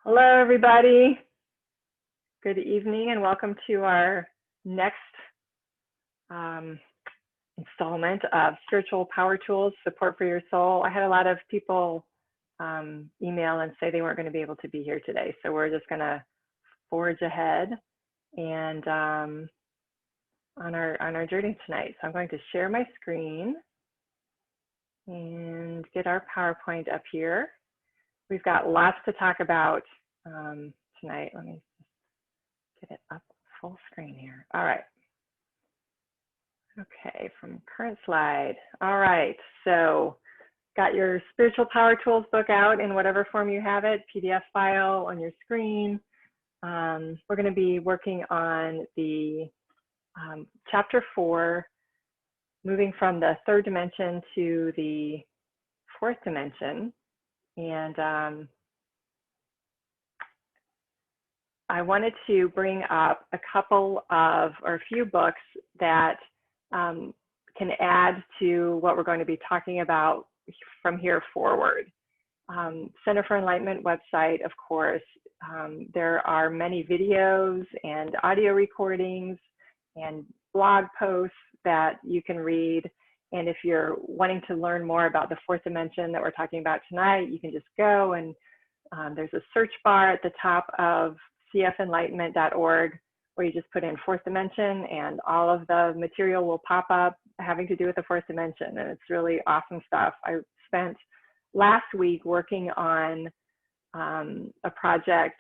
Hello, everybody. Good evening, and welcome to our next installment of Spiritual Power Tools, Support for Your Soul. I had a lot of people email and say they weren't going to be able to be here today, so we're just going to forge ahead and on our journey tonight. So I'm going to share my screen and get our PowerPoint up here. We've got lots to talk about tonight. Let me get it up full screen here. All right. Okay, from current slide. All right, so got your Spiritual Power Tools book out in whatever form you have it, PDF file on your screen. We're going to be working on the chapter 4, moving from the third dimension to the fourth dimension. And I wanted to bring up a couple of, or a few books that can add to what we're going to be talking about from here forward. Center for Enlightenment website, of course. There are many videos and audio recordings and blog posts that you can read. And if you're wanting to learn more about the fourth dimension that we're talking about tonight, you can just go and there's a search bar at the top of cfenlightenment.org where you just put in fourth dimension and all of the material will pop up having to do with the fourth dimension. And it's really awesome stuff. I spent last week working on a project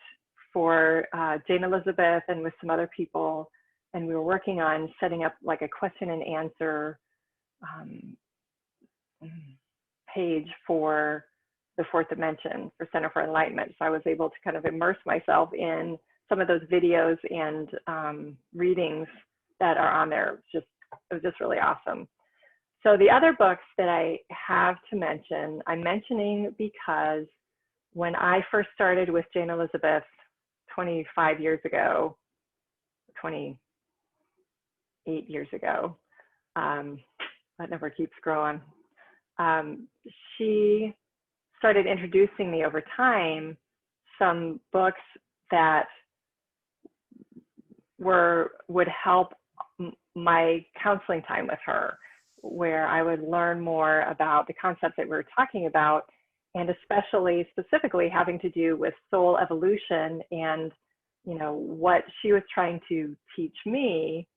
for Jane Elizabeth and with some other people. And we were working on setting up like a question and answer page for the fourth dimension for Center for Enlightenment. So I was able to kind of immerse myself in some of those videos and readings that are on there. It was just really awesome. So the other books that I have to mention, I'm mentioning because when I first started with Jane Elizabeth 25 years ago, 28 years ago, that number keeps growing. She started introducing me over time some books that would help my counseling time with her, where I would learn more about the concepts that we were talking about, and specifically having to do with soul evolution and, you know, what she was trying to teach me.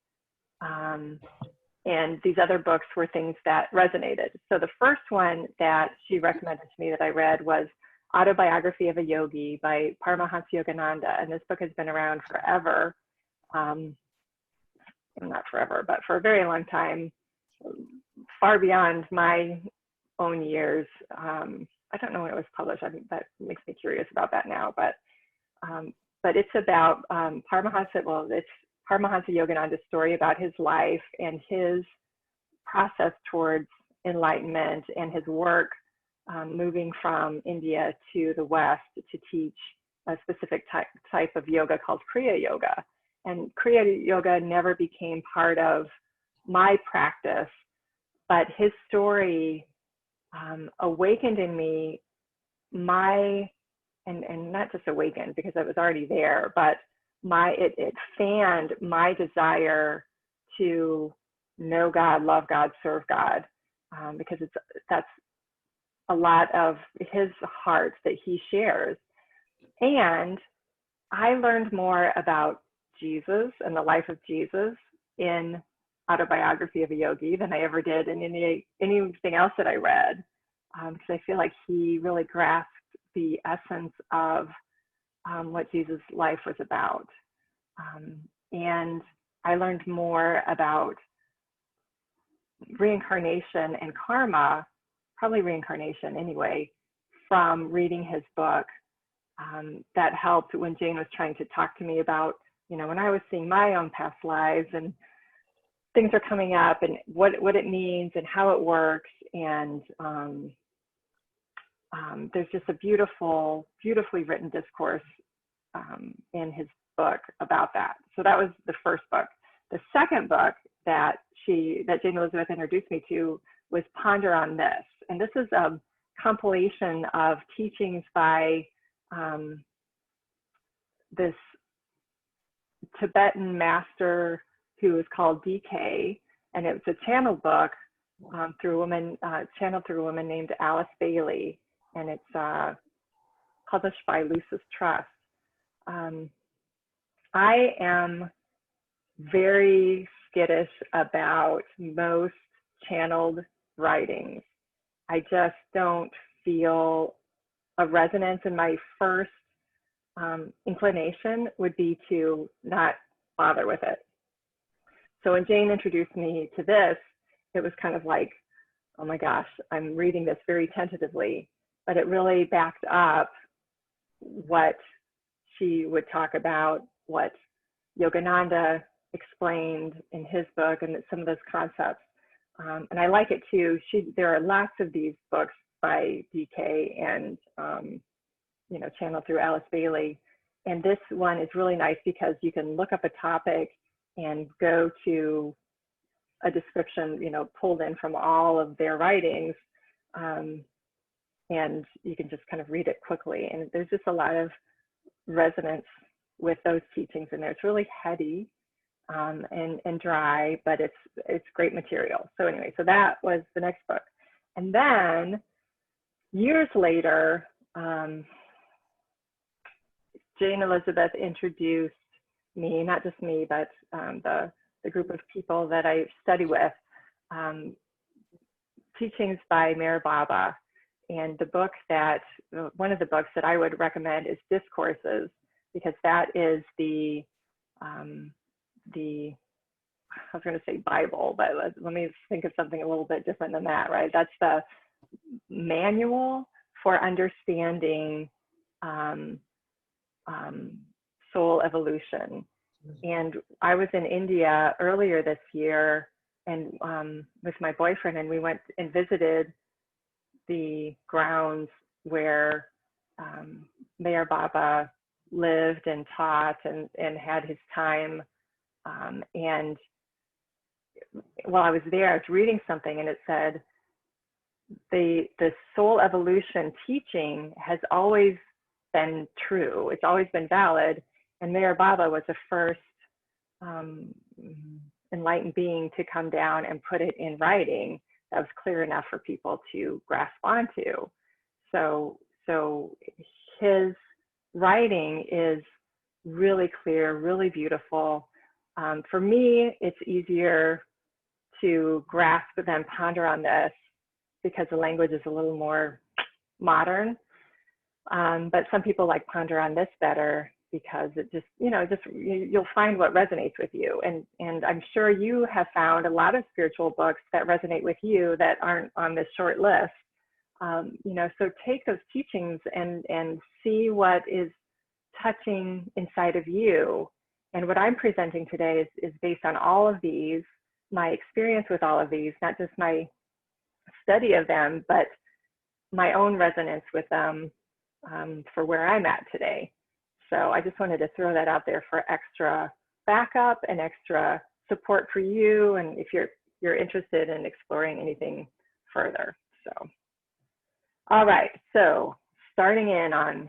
And these other books were things that resonated. So the first one that she recommended to me that I read was Autobiography of a Yogi by Paramahansa Yogananda. And this book has been around forever. Not forever, but for a very long time, far beyond my own years. I don't know when it was published. I think that makes me curious about that now. But it's about it's Paramahansa Yogananda's story about his life and his process towards enlightenment and his work moving from India to the West to teach a specific type of yoga called Kriya Yoga. And Kriya Yoga never became part of my practice, but his story awakened in me and not just awakened because I was already there, but it fanned my desire to know God, love God, serve God, because that's a lot of his heart that he shares. And I learned more about Jesus and the life of Jesus in Autobiography of a Yogi than I ever did in anything else that I read, because I feel like he really grasped the essence of what Jesus' life was about. And I learned more about reincarnation and karma, probably reincarnation anyway, from reading his book. That helped when Jane was trying to talk to me about, you know, when I was seeing my own past lives and things are coming up and what it means and how it works. And there's just a beautifully written discourse in his book about that. So that was the first book. The second book that Jane Elizabeth introduced me to was Ponder on This. And this is a compilation of teachings by this Tibetan master who was called DK, and it was a channeled book through a woman, channeled through a woman named Alice Bailey, and it's published by Lucis Trust. I am very skittish about most channeled writings. I just don't feel a resonance, and my first inclination would be to not bother with it. So when Jane introduced me to this, it was kind of like, oh my gosh, I'm reading this very tentatively, but it really backed up what she would talk about, what Yogananda explained in his book, and some of those concepts. And I like it too. There are lots of these books by DK and channeled through Alice Bailey. And this one is really nice because you can look up a topic and go to a description, pulled in from all of their writings. And you can just kind of read it quickly. And there's just a lot of resonance with those teachings in there. It's really heady and dry, but it's great material. So anyway, so that was the next book. And then years later, Jane Elizabeth introduced me, not just me, but the group of people that I study with, teachings by Meher Baba. And the book one of the books that I would recommend is Discourses, because that is I was going to say Bible, but let me think of something a little bit different than that, right? That's the manual for understanding soul evolution. And I was in India earlier this year and with my boyfriend, and we went and visited the grounds where Meher Baba lived and taught and had his time. And while I was there, I was reading something, and it said the soul evolution teaching has always been true. It's always been valid. And Meher Baba was the first enlightened being to come down and put it in writing that was clear enough for people to grasp onto. So his writing is really clear, really beautiful. For me, it's easier to grasp than ponder on this because the language is a little more modern. But some people like ponder on this better because it just, you'll find what resonates with you. And I'm sure you have found a lot of spiritual books that resonate with you that aren't on this short list. So take those teachings and see what is touching inside of you. And what I'm presenting today is based on all of these, my experience with all of these, not just my study of them, but my own resonance with them for where I'm at today. So I just wanted to throw that out there for extra backup and extra support for you, and if you're interested in exploring anything further. So, all right, so starting in on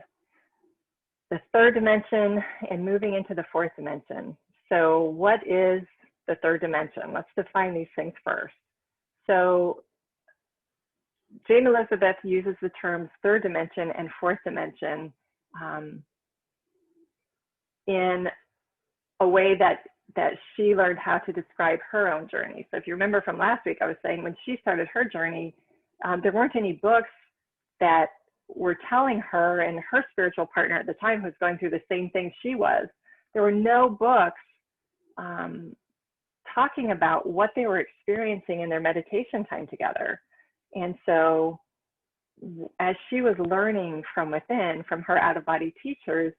the third dimension and moving into the fourth dimension. So what is the third dimension? Let's define these things first. So Jane Elizabeth uses the terms third dimension and fourth dimension in a way that she learned how to describe her own journey. So if you remember from last week, I was saying when she started her journey, there weren't any books that were telling her, and her spiritual partner at the time was going through the same thing she was. There were no books talking about what they were experiencing in their meditation time together. And so as she was learning from within, from her out-of-body teachers,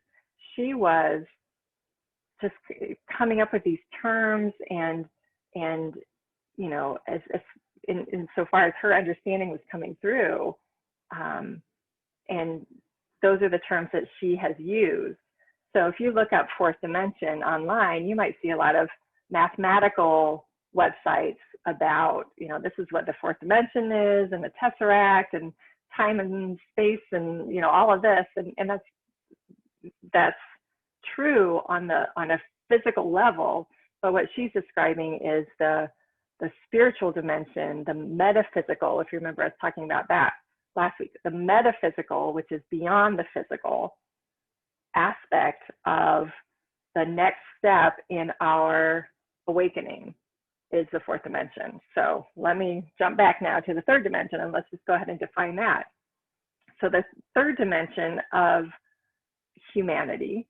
she was just coming up with these terms and as in so far as her understanding was coming through, and those are the terms that she has used. So if you look up fourth dimension online, you might see a lot of mathematical websites about, this is what the fourth dimension is, and the tesseract, and time and space, and all of this, and that's true on a physical level, but what she's describing is the spiritual dimension, the metaphysical, if you remember us talking about that last week, the metaphysical, which is beyond the physical aspect of the next step in our awakening, is the fourth dimension. So let me jump back now to the third dimension, and let's just go ahead and define that. So the third dimension of humanity,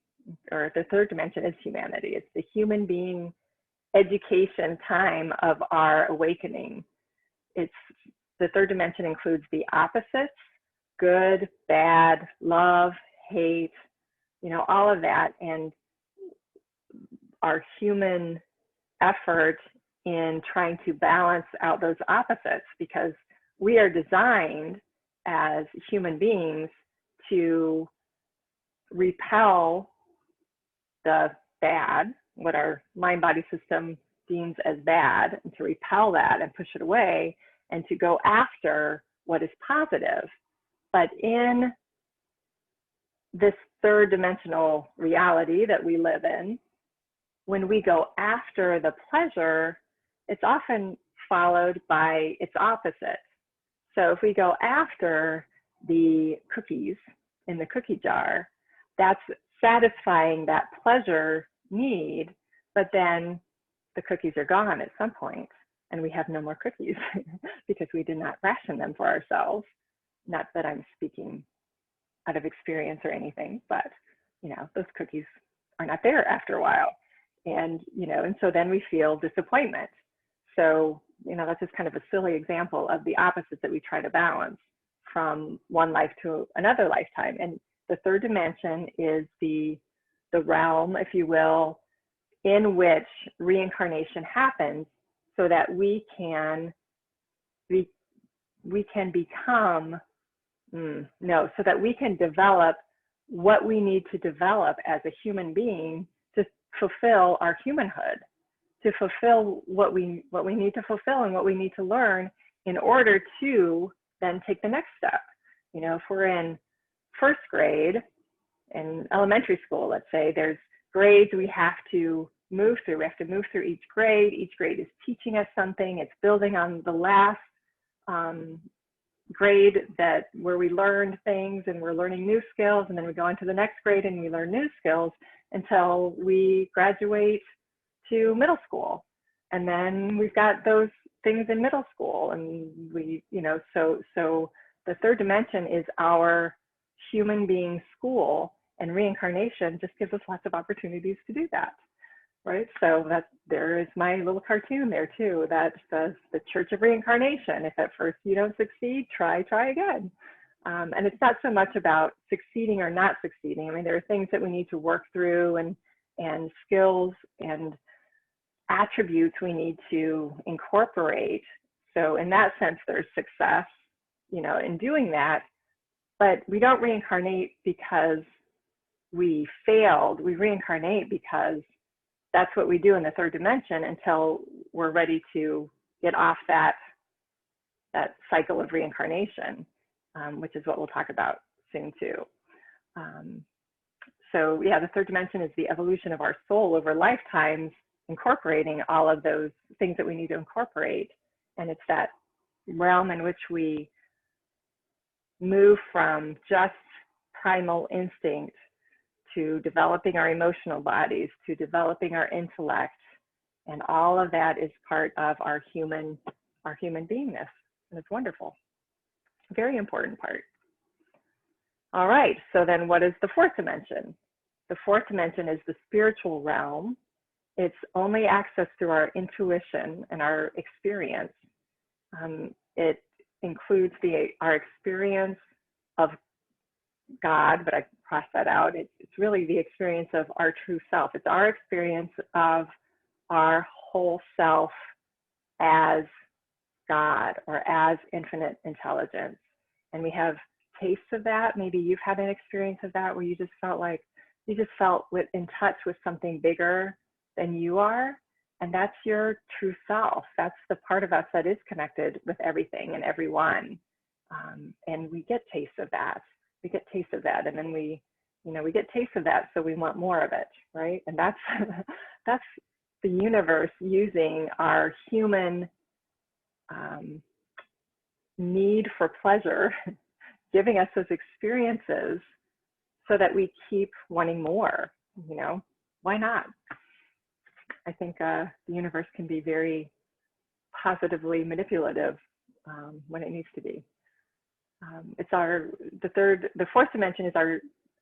or the third dimension is humanity. It's the human being education time of our awakening. It's the third dimension includes the opposites, good, bad, love, hate, all of that, and our human effort in trying to balance out those opposites, because we are designed as human beings to repel the bad, what our mind-body system deems as bad, and to repel that and push it away, and to go after what is positive. But in this third dimensional reality that we live in, when we go after the pleasure, it's often followed by its opposite. So if we go after the cookies in the cookie jar, that's satisfying that pleasure need, but then the cookies are gone at some point and we have no more cookies because we did not ration them for ourselves. Not that I'm speaking out of experience or anything, but those cookies are not there after a while. And so then we feel disappointment. So that's just kind of a silly example of the opposites that we try to balance from one life to another lifetime. And the third dimension is the realm, if you will, in which reincarnation happens, so that we can develop what we need to develop as a human being to fulfill our humanhood, to fulfill what we need to fulfill and what we need to learn in order to then take the next step. If we're in first grade in elementary school, let's say, there's grades we have to move through. We have to move through each grade. Each grade is teaching us something. It's building on the last grade where we learned things and we're learning new skills, and then we go into the next grade and we learn new skills until we graduate to middle school. And then we've got those things in middle school, and so the third dimension is our human being school, and reincarnation just gives us lots of opportunities to do that, right? So there is my little cartoon there too, that says the Church of Reincarnation. If at first you don't succeed, try again. And it's not so much about succeeding or not succeeding. I mean, there are things that we need to work through, and skills and attributes we need to incorporate. So in that sense, there's success, in doing that. But we don't reincarnate because we failed. We reincarnate because that's what we do in the third dimension until we're ready to get off that cycle of reincarnation, which is what we'll talk about soon too. So yeah, the third dimension is the evolution of our soul over lifetimes, incorporating all of those things that we need to incorporate. And it's that realm in which we move from just primal instinct to developing our emotional bodies, to developing our intellect, and all of that is part of our human beingness, and it's wonderful. Very important part. All right, so then what is the fourth dimension? The fourth dimension is the spiritual realm. It's only accessed through our intuition and our experience. It includes our experience of God, but I crossed that out. It's really the experience of our true self. It's our experience of our whole self as God or as infinite intelligence. And we have tastes of that. Maybe you've had an experience of that where you just felt in touch with something bigger than you are. And that's your true self. That's the part of us that is connected with everything and everyone. And we get tastes of that. And then we you know, we get taste of that, so we want more of it, right? And that's that's the universe using our human need for pleasure, giving us those experiences so that we keep wanting more. You know, why not? I think the universe can be very positively manipulative when it needs to be. It's the fourth dimension is our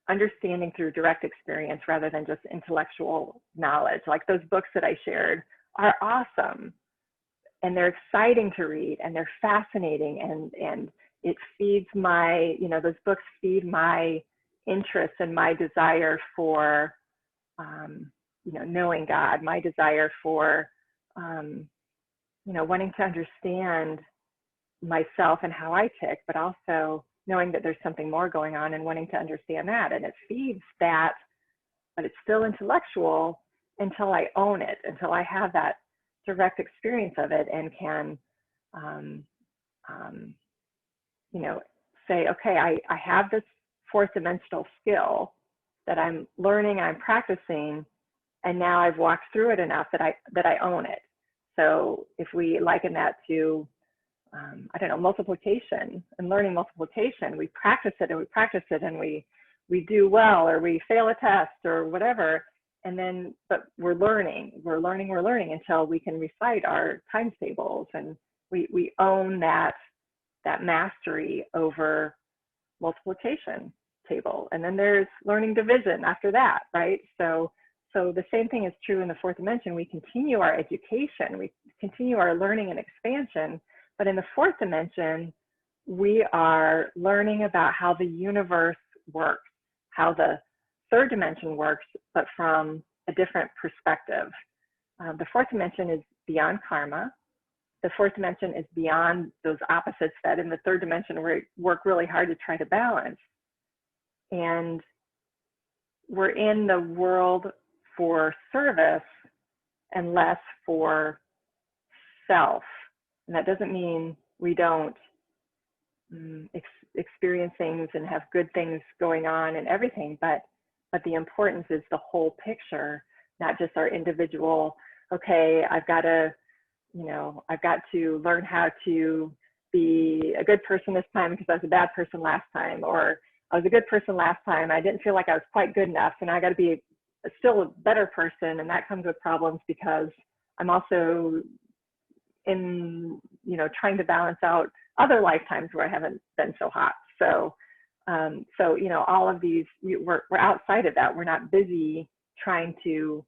understanding through direct experience rather than just intellectual knowledge. Like those books that I shared are awesome and they're exciting to read and they're fascinating, and it feeds my, you know, those books feed my interest and my desire for, you know, knowing God, my desire for, you know, wanting to understand myself and how I tick, but also knowing that there's something more going on and wanting to understand that. And it feeds that, but it's still intellectual until I own it, until I have that direct experience of it and can, you know, say, okay, I have this fourth dimensional skill that I'm learning, I'm practicing, and now I've walked through it enough that I own it. So if we liken that to, I don't know, multiplication and learning multiplication, we practice it and we practice it and we do well, or we fail a test or whatever. And then, but we're learning until we can recite our times tables, and we own that mastery over multiplication table. And then there's learning division after that, right? So the same thing is true in the fourth dimension. We continue our education, we continue our learning and expansion, but in the fourth dimension, we are learning about how the universe works, how the third dimension works, but from a different perspective. The fourth dimension is beyond karma. The fourth dimension is beyond those opposites that in the third dimension we work really hard to try to balance. And we're in the world for service and less for self. And that doesn't mean we don't experience things and have good things going on and everything, but the importance is the whole picture, not just our individual, okay, I've got to learn how to be a good person this time because I was a bad person last time, or I was a good person last time, I didn't feel like I was quite good enough, and I got to be still a better person, and that comes with problems because I'm also in, you know, trying to balance out other lifetimes where I haven't been so hot. So you know, all of these, we're outside of that. We're not busy trying to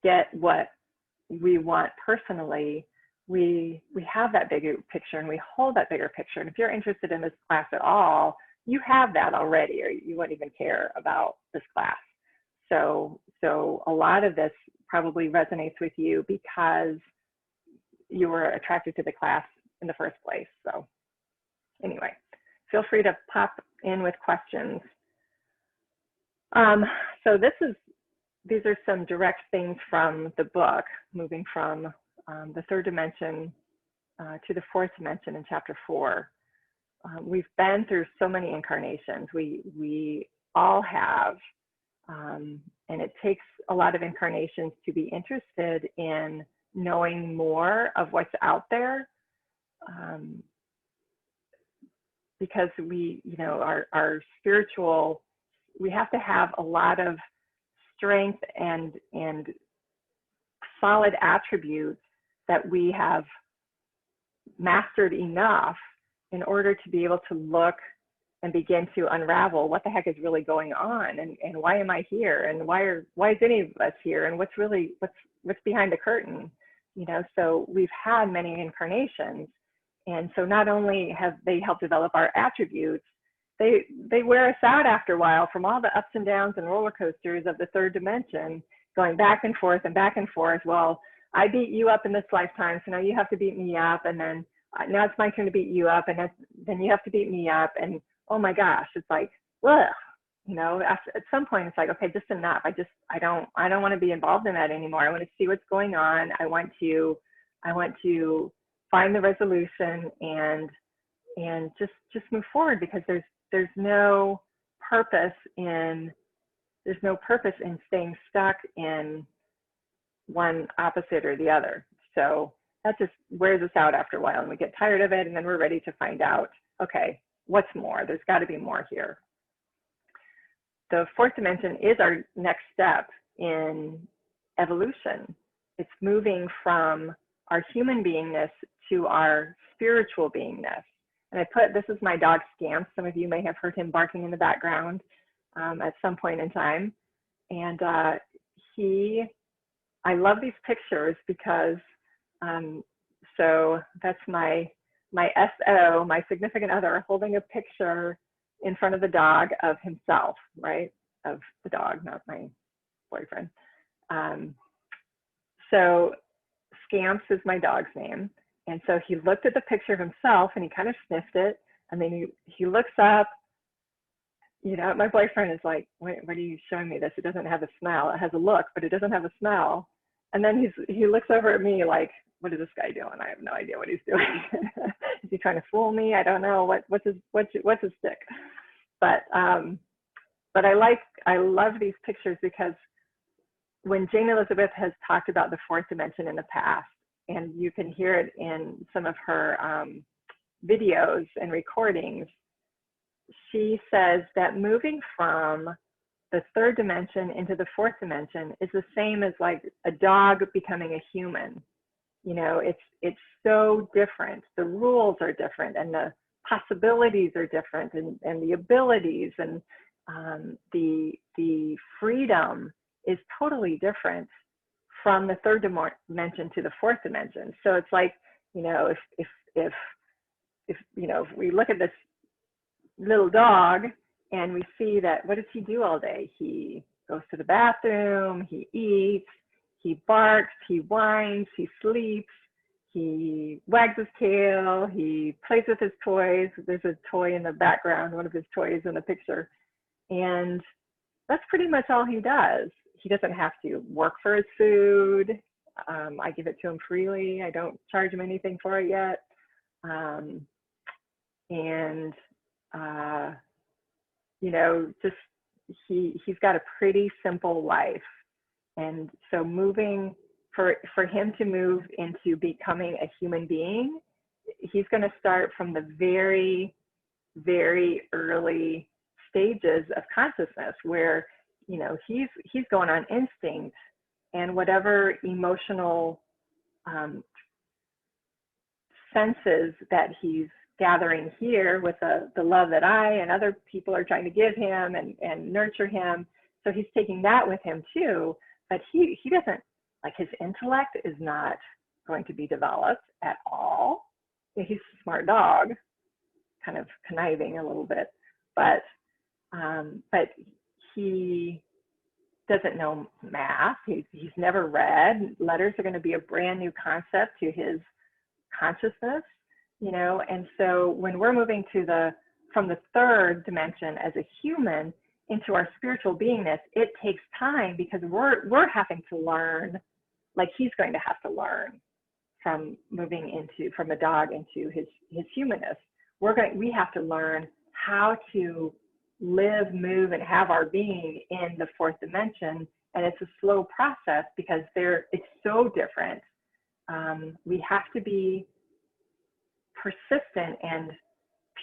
get what we want personally. We have that bigger picture and we hold that bigger picture. And if you're interested in this class at all, you have that already, or you wouldn't even care about this class. So a lot of this probably resonates with you because you were attracted to the class in the first place. So anyway, feel free to pop in with questions. So these are some direct things from the book, moving from the third dimension to the fourth dimension in chapter 4. We've been through so many incarnations. We all have, and it takes a lot of incarnations to be interested in knowing more of what's out there, because we, you know, our spiritual, we have to have a lot of strength and solid attributes that we have mastered enough in order to be able to look and begin to unravel what the heck is really going on, and why am I here, and why is any of us here, and what's behind the curtain, you know. So we've had many incarnations, and so not only have they helped develop our attributes, they wear us out after a while from all the ups and downs and roller coasters of the third dimension, going back and forth and back and forth. Well, I beat you up in this lifetime, so now you have to beat me up, and then now it's my turn to beat you up, and then you have to beat me up, and oh my gosh, it's like, ugh, you know. At some point, it's like, okay, just enough. I don't want to be involved in that anymore. I want to see what's going on. I want to find the resolution and just move forward, because there's no purpose in there's no purpose in staying stuck in one opposite or the other. So that just wears us out after a while, and we get tired of it, and then we're ready to find out, okay, what's more? There's got to be more here. The fourth dimension is our next step in evolution. It's moving from our human beingness to our spiritual beingness. And I put, this is my dog Scamp. Some of you may have heard him barking in the background at some point in time. And I love these pictures because, so that's my SO, my significant other, holding a picture in front of the dog of himself, right? Of the dog, not my boyfriend. So Scamps is my dog's name. And so he looked at the picture of himself and he kind of sniffed it. And then he looks up, you know, my boyfriend is like, wait, what are you showing me this? It doesn't have a smell. It has a look, but it doesn't have a smell. And then he looks over at me like, what is this guy doing? I have no idea what he's doing. Is he trying to fool me? I don't know. What's his stick? But I love these pictures because when Jane Elizabeth has talked about the fourth dimension in the past, and you can hear it in some of her videos and recordings, she says that moving from the third dimension into the fourth dimension is the same as like a dog becoming a human. You know, it's so different. The rules are different, and the possibilities are different, and the abilities and the freedom is totally different from the third dimension to the fourth dimension. So it's like, you know, if you know, if we look at this little dog and we see that, what does he do all day? He goes to the bathroom, he eats, he barks, he whines, he sleeps, he wags his tail, he plays with his toys. There's a toy in the background, one of his toys in the picture. And that's pretty much all he does. He doesn't have to work for his food. I give it to him freely. I don't charge him anything for it yet. You know, just he's got a pretty simple life. And so moving, for him to move into becoming a human being, he's going to start from the very, very early stages of consciousness where, you know, he's going on instinct, and whatever emotional senses that he's gathering here with the love that I and other people are trying to give him and nurture him. So he's taking that with him too, but he doesn't, like, his intellect is not going to be developed at all. He's a smart dog, kind of conniving a little bit, but he doesn't know math. He's never read. Letters are going to be a brand new concept to his consciousness, you know. And so when we're moving from the third dimension as a human into our spiritual beingness, it takes time because we're having to learn, like he's going to have to learn from moving from a dog into his humanness. We have to learn how to live, move, and have our being in the fourth dimension. And it's a slow process because it's so different. We have to be persistent and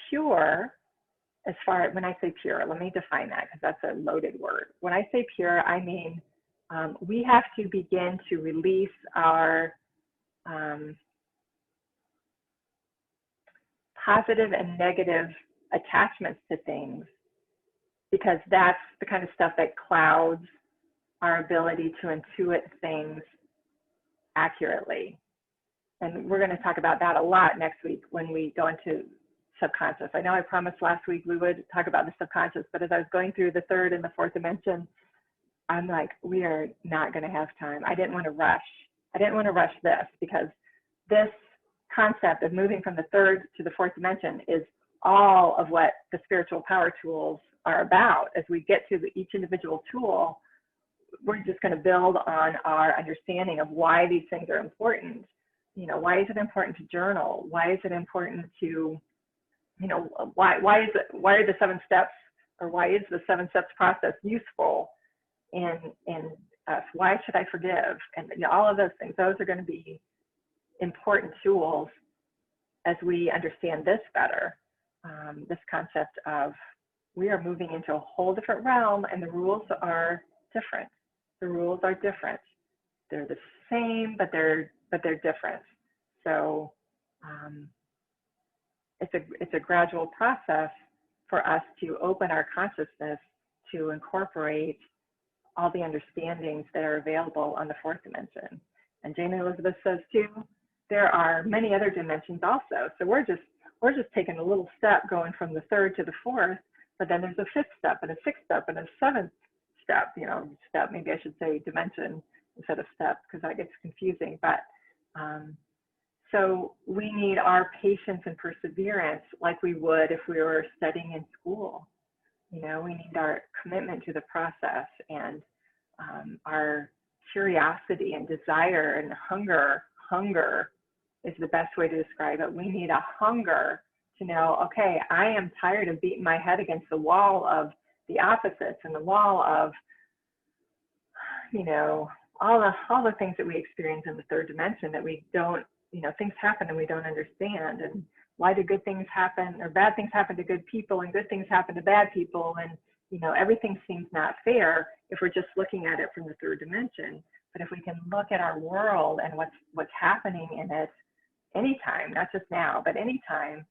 pure. As far as, when I say pure, let me define that because that's a loaded word. When I say pure, I mean we have to begin to release our positive and negative attachments to things, because that's the kind of stuff that clouds our ability to intuit things accurately. And we're going to talk about that a lot next week when we go into subconscious. I know I promised last week we would talk about the subconscious, but as I was going through the third and the fourth dimension, I'm like, we are not going to have time. I didn't want to rush. I didn't want to rush this, because this concept of moving from the third to the fourth dimension is all of what the spiritual power tools are about. As we get to each individual tool, we're just going to build on our understanding of why these things are important. You know, why is it important to journal? Why is it important to, you know, why are the 7 steps, or why is the 7 steps process useful? in us. Why should I forgive? And all of those things, those are going to be important tools as we understand this better, this concept of we are moving into a whole different realm, and the rules are different. The rules are different. They're the same, but they're different. So it's a gradual process for us to open our consciousness to incorporate all the understandings that are available on the fourth dimension. And Jane Elizabeth says too, there are many other dimensions also. So we're just taking a little step going from the third to the fourth, but then there's a fifth step and a sixth step and a seventh step, step, maybe I should say dimension instead of step, because that gets confusing. But so we need our patience and perseverance like we would if we were studying in school. We need our commitment to the process and our curiosity and desire and hunger. Hunger is the best way to describe it. We need a hunger to know, okay, I am tired of beating my head against the wall of the opposites and the wall of, all the things that we experience in the third dimension that we don't, things happen and we don't understand. And why do good things happen, or bad things happen to good people and good things happen to bad people? And, everything seems not fair if we're just looking at it from the third dimension. But if we can look at our world and what's happening in it anytime, not just now, but anytime,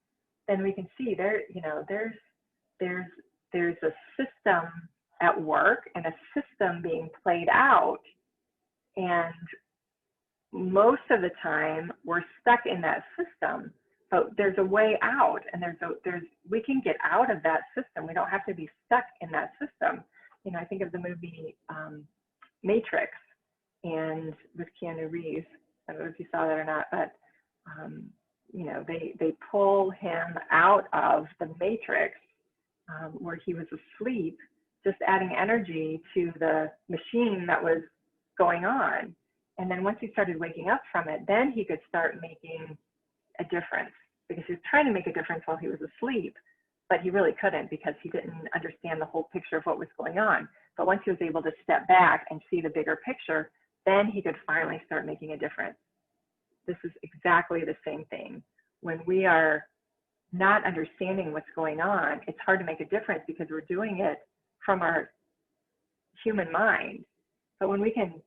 then we can see there's a system at work and a system being played out. And most of the time we're stuck in that system, but there's a way out, and we can get out of that system. We don't have to be stuck in that system. I think of the movie Matrix, and with Keanu Reeves. I don't know if you saw that or not, but they pull him out of the Matrix where he was asleep, just adding energy to the machine that was going on. And then once he started waking up from it, then he could start making a difference, because he was trying to make a difference while he was asleep, but he really couldn't because he didn't understand the whole picture of what was going on. But once he was able to step back and see the bigger picture, then he could finally start making a difference. This is exactly the same thing. When we are not understanding what's going on, it's hard to make a difference because we're doing it from our human mind. But when we can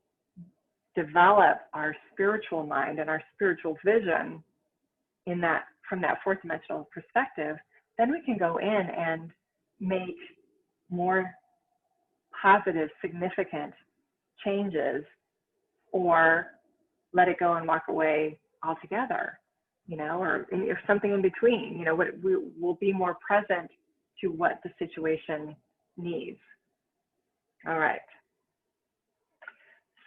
develop our spiritual mind and our spiritual vision from that fourth dimensional perspective, then we can go in and make more positive, significant changes, or let it go and walk away altogether, or if something in between, we will be more present to what the situation needs. All right.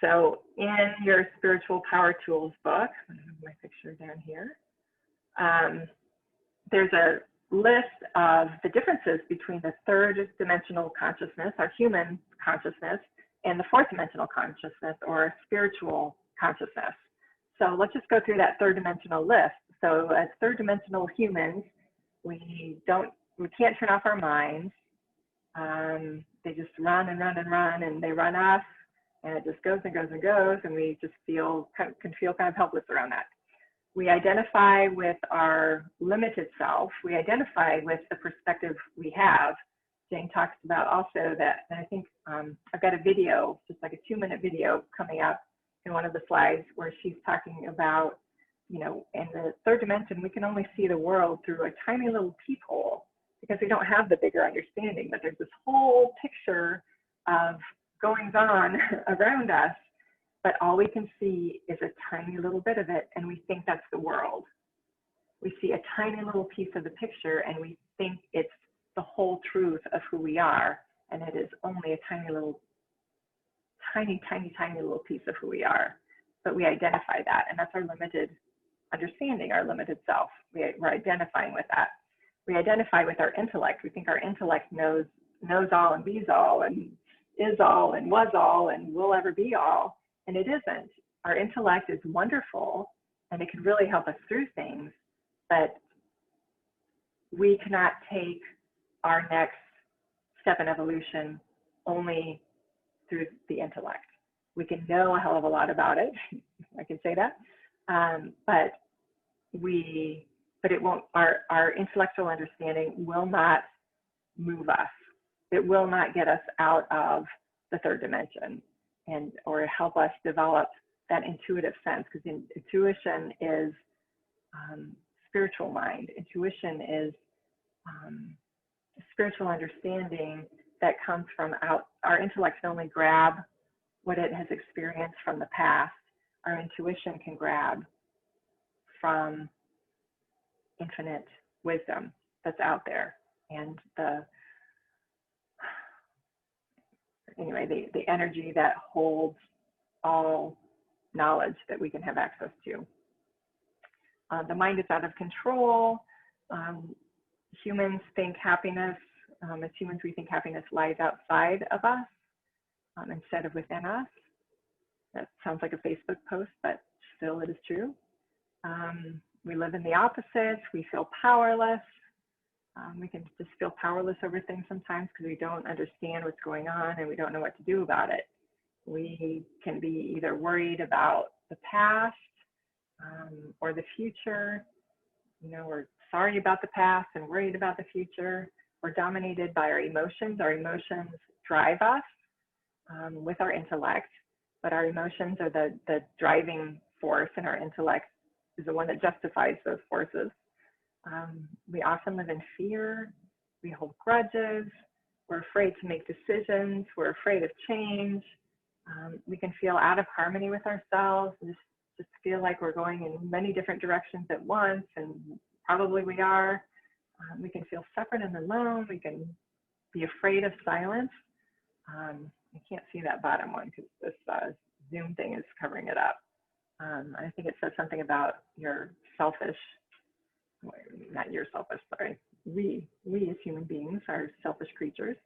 So in your Spiritual Power Tools book, I have my picture down here, there's a list of the differences between the third dimensional consciousness, our human consciousness, and the fourth dimensional consciousness, or spiritual consciousness. So let's just go through that third dimensional list. So as third dimensional humans, we can't turn off our minds. They just run and run and run, and they run us, and it just goes and goes and goes, and we just can feel kind of helpless around that. We identify with our limited self. We identify with the perspective we have. Jane talks about also that, and I think I've got a video, just like a 2-minute video coming up in one of the slides, where she's talking about, in the third dimension, we can only see the world through a tiny little peephole because we don't have the bigger understanding, but there's this whole picture of goings on around us, but all we can see is a tiny little bit of it, and we think that's the world. We see a tiny little piece of the picture, and we think it's the whole truth of who we are, and it is only a tiny little piece of who we are. But we identify that, and that's our limited understanding, our limited self. We're identifying with that. We identify with our intellect. We think our intellect knows all and bees all and is all and was all and will ever be all, and it isn't. Our intellect is wonderful, and it can really help us through things, but we cannot take our next step in evolution only through the intellect. We can know a hell of a lot about it. I can say that, but it won't. Our intellectual understanding will not move us. It will not get us out of the third dimension, or help us develop that intuitive sense, because intuition is spiritual mind. Intuition is spiritual understanding that comes from out. Our intellect can only grab what it has experienced from the past. Our intuition can grab from infinite wisdom that's out there, and the energy that holds all knowledge that we can have access to. The mind is out of control. Humans think happiness, as humans, we think happiness lies outside of us instead of within us. That sounds like a Facebook post, but still it is true. We live in the opposites. We feel powerless. We can just feel powerless over things sometimes because we don't understand what's going on and we don't know what to do about it. We can be either worried about the past or the future. We're sorry about the past and worried about the future. We're dominated by our emotions. Our emotions drive us with our intellect, but our emotions are the driving force, and our intellect is the one that justifies those forces. We often live in fear. We hold grudges. We're afraid to make decisions. We're afraid of change. We can feel out of harmony with ourselves and just feel like we're going in many different directions at once, and probably we are. We can feel separate and alone. We can be afraid of silence. I can't see that bottom one because this Zoom thing is covering it up. I think it says something about your selfish, not your selfish, sorry. We as human beings are selfish creatures.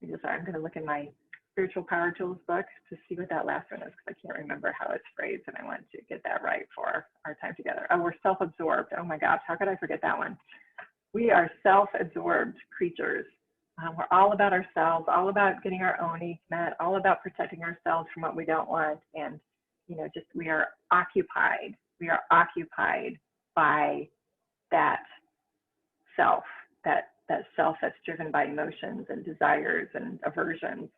I'm going to look in my Spiritual Power Tools book to see what that last one is, because I can't remember how it's phrased, and I want to get that right for our time together. Oh, we're self-absorbed. Oh my gosh, how could I forget that one? We are self-absorbed creatures. We're all about ourselves, all about getting our own needs met, all about protecting ourselves from what we don't want. And, we are occupied. We are occupied by that self, that self that's driven by emotions and desires and aversions.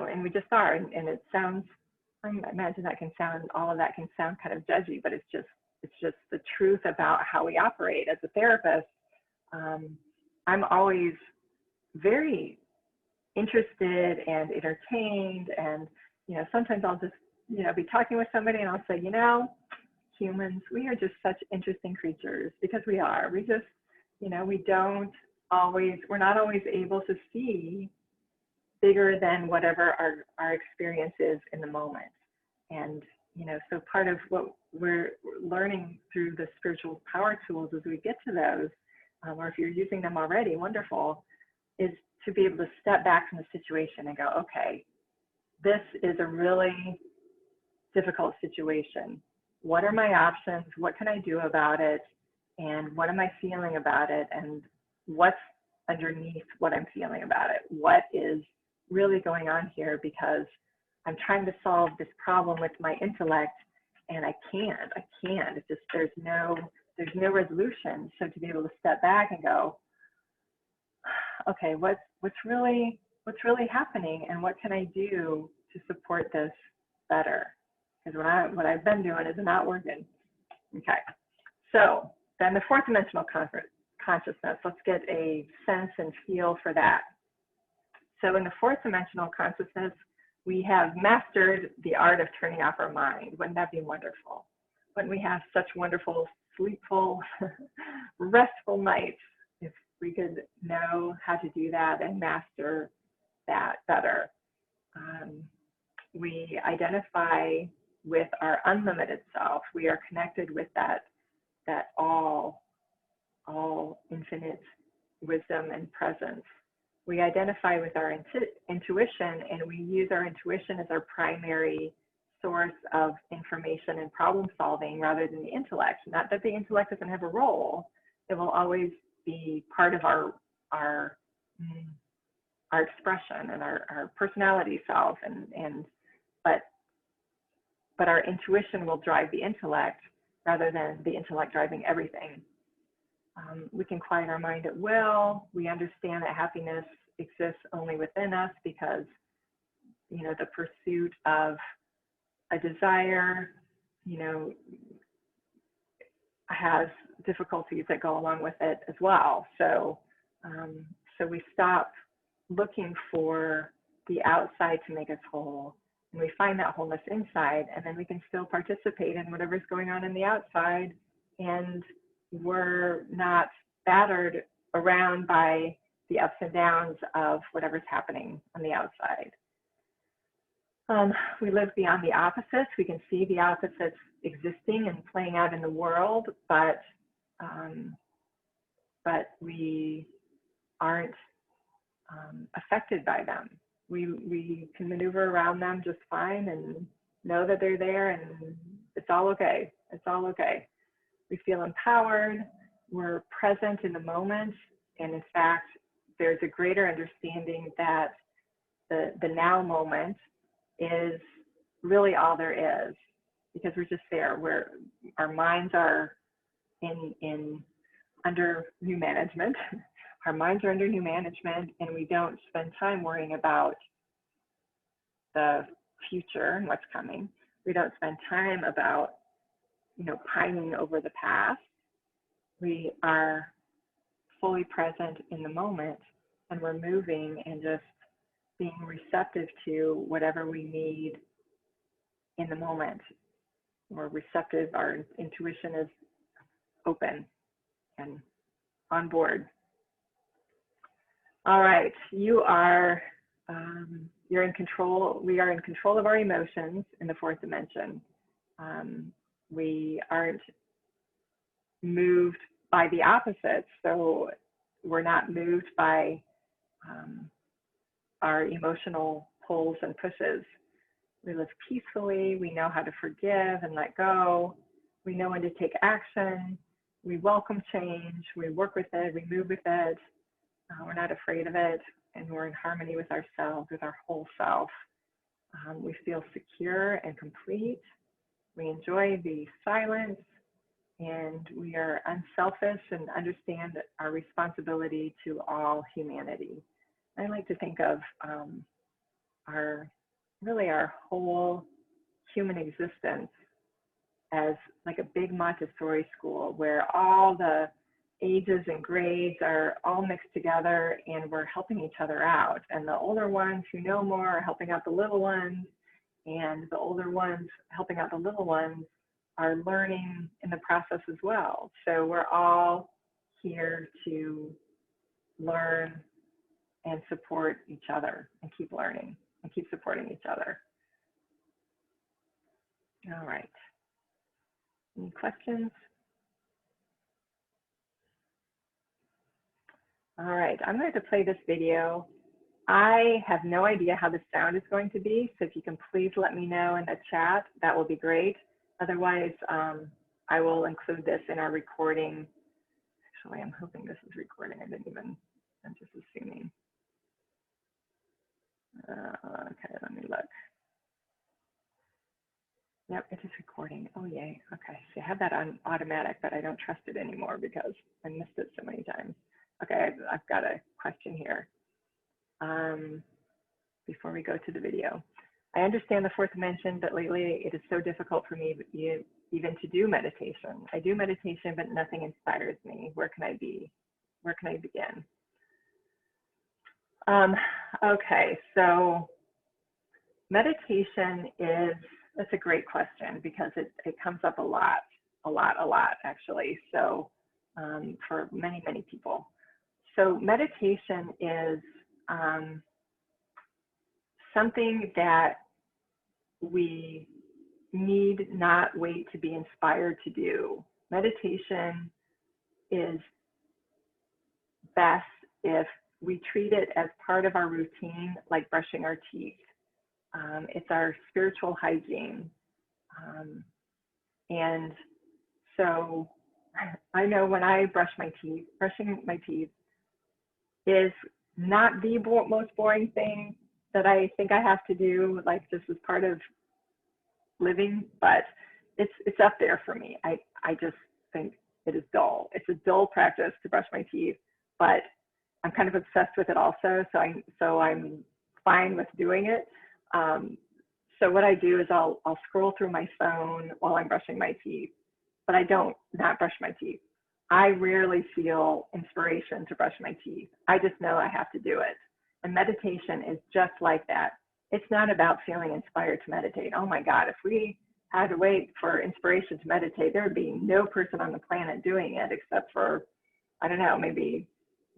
And we just are. And it sounds, I imagine all of that can sound kind of judgy, but it's just the truth about how we operate. As a therapist, I'm always very interested and entertained, and sometimes I'll just be talking with somebody and I'll say, humans, we are just such interesting creatures, because we are. We just, we're not always able to see bigger than whatever our experience is in the moment. And so part of what we're learning through the spiritual power tools as we get to those, or if you're using them already, wonderful, is to be able to step back from the situation and go, okay, this is a really difficult situation. What are my options? What can I do about it? And what am I feeling about it? And what's underneath what I'm feeling about it? What is really going on here? Because I'm trying to solve this problem with my intellect, and I can't. It's just, there's no resolution. So to be able to step back and go, okay, what's really happening, and what can I do to support this better? Because what I've been doing is not working. Okay, so then the fourth dimensional consciousness, let's get a sense and feel for that. So in the fourth dimensional consciousness, we have mastered the art of turning off our mind. Wouldn't that be wonderful? Wouldn't we have such wonderful, sleepful, restful nights if we could know how to do that and master that better? We identify with our unlimited self. We are connected with that all infinite wisdom and presence. We identify with our intuition, and we use our intuition as our primary source of information and problem solving rather than the intellect. Not that the intellect doesn't have a role. It will always be part of our our expression and our personality self, but our intuition will drive the intellect rather than the intellect driving everything. We can quiet our mind at will. We understand that happiness exists only within us because, you know, the pursuit of a desire, you know, has difficulties that go along with it as well. So, so we stop looking for the outside to make us whole, and we find that wholeness inside, and then we can still participate in whatever's going on in the outside, and we're not battered around by the ups and downs of whatever's happening on the outside. We live beyond the opposites. We can see the opposites existing and playing out in the world, but we aren't affected by them. We can maneuver around them just fine and know that they're there, and it's all okay. It's all okay. We feel empowered. We're present in the moment, and in fact, there's a greater understanding that the now moment is really all there is, because we're just there. Our minds are under new management. Our minds are under new management, and we don't spend time worrying about the future and what's coming. We don't spend time about, you know, pining over the past. We are fully present in the moment, and we're moving and just being receptive to whatever we need in the moment. We're receptive. Our intuition is open and on board. All right, you're in control. We are in control of our emotions in the fourth dimension. We aren't moved by the opposites, so we're not moved by our emotional pulls and pushes. We live peacefully. We know how to forgive and let go. We know when to take action. We welcome change. We work with it. We move with it. We're not afraid of it, and we're in harmony with ourselves, with our whole self. We feel secure and complete. We enjoy the silence, and we are unselfish and understand our responsibility to all humanity. I like to think of our whole human existence as like a big Montessori school, where all the ages and grades are all mixed together, and we're helping each other out. And the older ones who know more are helping out the little ones, and the older ones helping out the little ones are learning in the process as well. So we're all here to learn and support each other and keep learning and keep supporting each other. All right. Any questions? All right, I'm going to play this video. I have no idea how the sound is going to be, so if you can please let me know in the chat, that will be great. Otherwise, I will include this in our recording. Actually, I'm hoping this is recording. I'm just assuming. Okay, let me look. Yep, it is recording. Oh, yay. Okay, so I have that on automatic, but I don't trust it anymore because I missed it so many times. Okay, I've got a question here before we go to the video. I understand the fourth dimension, but lately it is so difficult for me even to do meditation. I do meditation, but nothing inspires me. Where can I be? Where can I begin? Okay, so meditation that's a great question, because it comes up a lot actually. So for many people. So meditation is something that we need not wait to be inspired to do. Meditation is best if we treat it as part of our routine, like brushing our teeth. It's our spiritual hygiene. And so I know when I brush my teeth, brushing my teeth is not the most boring thing that I think I have to do, like just as part of living, but it's up there for me. I just think it is dull. It's a dull practice to brush my teeth, but I'm kind of obsessed with it also. So I'm fine with doing it. So what I do is I'll scroll through my phone while I'm brushing my teeth, but I don't not brush my teeth. I rarely feel inspiration to brush my teeth. I just know I have to do it. And meditation is just like that. It's not about feeling inspired to meditate. Oh my God, if we had to wait for inspiration to meditate, there would be no person on the planet doing it except for, I don't know, maybe,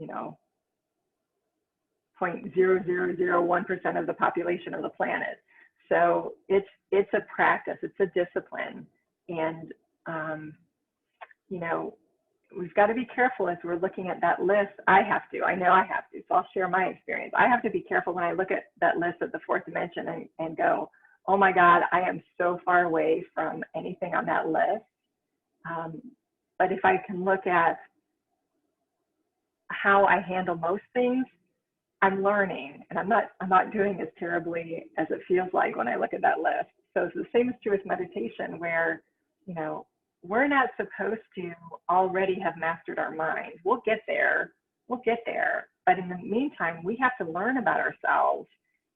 0.0001% of the population of the planet. So it's a practice, it's a discipline. And, we've got to be careful as we're looking at that list. I know I have to, so I'll share my experience. I have to be careful when I look at that list of the fourth dimension and go, oh my God, I am so far away from anything on that list. But if I can look at how I handle most things, I'm learning, and I'm not doing as terribly as it feels like when I look at that list. So it's the same is true with meditation, where, we're not supposed to already have mastered our mind. We'll get there. But in the meantime, we have to learn about ourselves.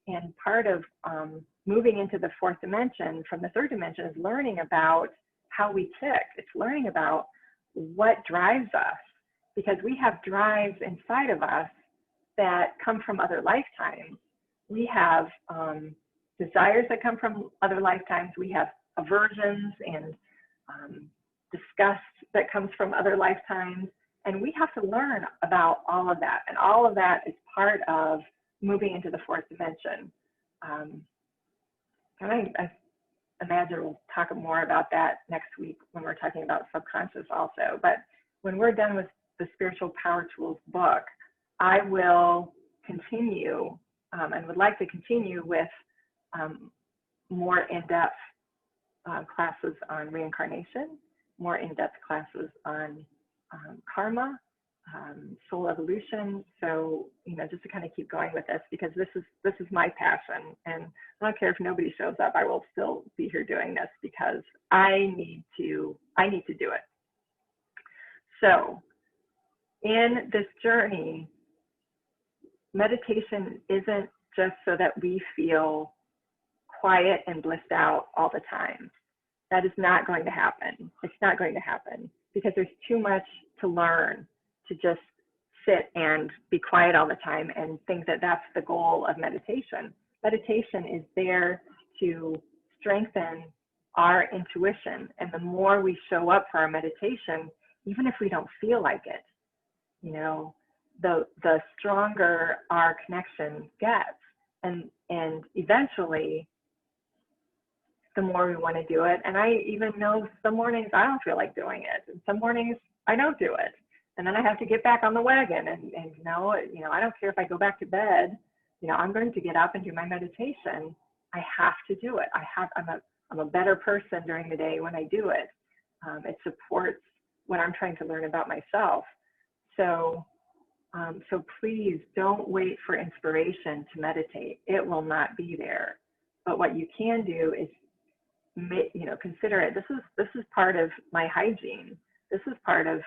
And part of moving into the fourth dimension from the third dimension is learning about how we tick. It's learning about what drives us, because we have drives inside of us that come from other lifetimes. We have desires that come from other lifetimes. We have aversions and disgust that comes from other lifetimes. And we have to learn about all of that. And all of that is part of moving into the fourth dimension. And I imagine we'll talk more about that next week when we're talking about subconscious also. But when we're done with the Spiritual Power Tools book, I will continue and would like to continue with more in-depth classes on reincarnation, more in-depth classes on karma, soul evolution. So, just to kind of keep going with this, because this is my passion, and I don't care if nobody shows up, I will still be here doing this because I need to do it. So in this journey, meditation isn't just so that we feel quiet and blissed out all the time. That is not going to happen. It's not going to happen because there's too much to learn to just sit and be quiet all the time and think that that's the goal of meditation. Meditation is there to strengthen our intuition. And the more we show up for our meditation, even if we don't feel like it, the stronger our connection gets. And eventually, the more we want to do it. And I even know some mornings I don't feel like doing it. And some mornings I don't do it. And then I have to get back on the wagon and I don't care if I go back to bed, I'm going to get up and do my meditation. I have to do it. I'm a better person during the day when I do it. It supports what I'm trying to learn about myself. So please don't wait for inspiration to meditate. It will not be there. But what you can do is, consider it. This is part of my hygiene. This is part of,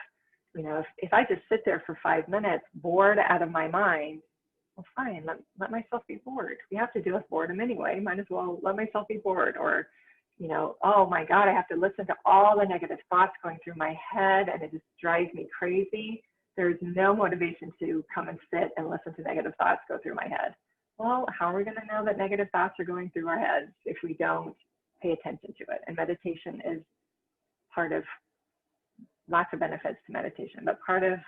if I just sit there for 5 minutes, bored out of my mind, well, fine, let myself be bored. We have to deal with boredom anyway. Might as well let myself be bored. Or, oh my God, I have to listen to all the negative thoughts going through my head and it just drives me crazy. There's no motivation to come and sit and listen to negative thoughts go through my head. Well, how are we going to know that negative thoughts are going through our heads if we don't pay attention to it? And meditation is part of lots of benefits to meditation, but part of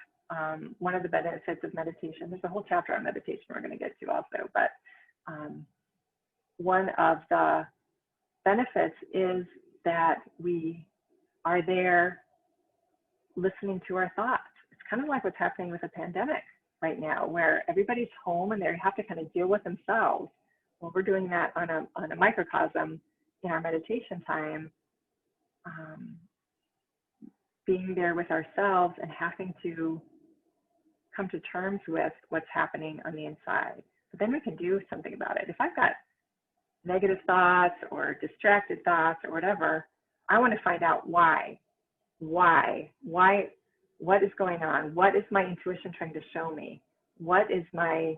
one of the benefits of meditation, there's a whole chapter on meditation we're going to get to also, but one of the benefits is that we are there listening to our thoughts. It's kind of like what's happening with the pandemic right now, where everybody's home and they have to kind of deal with themselves. Well, we're doing that on a microcosm in our meditation time, being there with ourselves and having to come to terms with what's happening on the inside. But then we can do something about it. If I've got negative thoughts or distracted thoughts or whatever, I want to find out why, what is going on? What is my intuition trying to show me? What is my,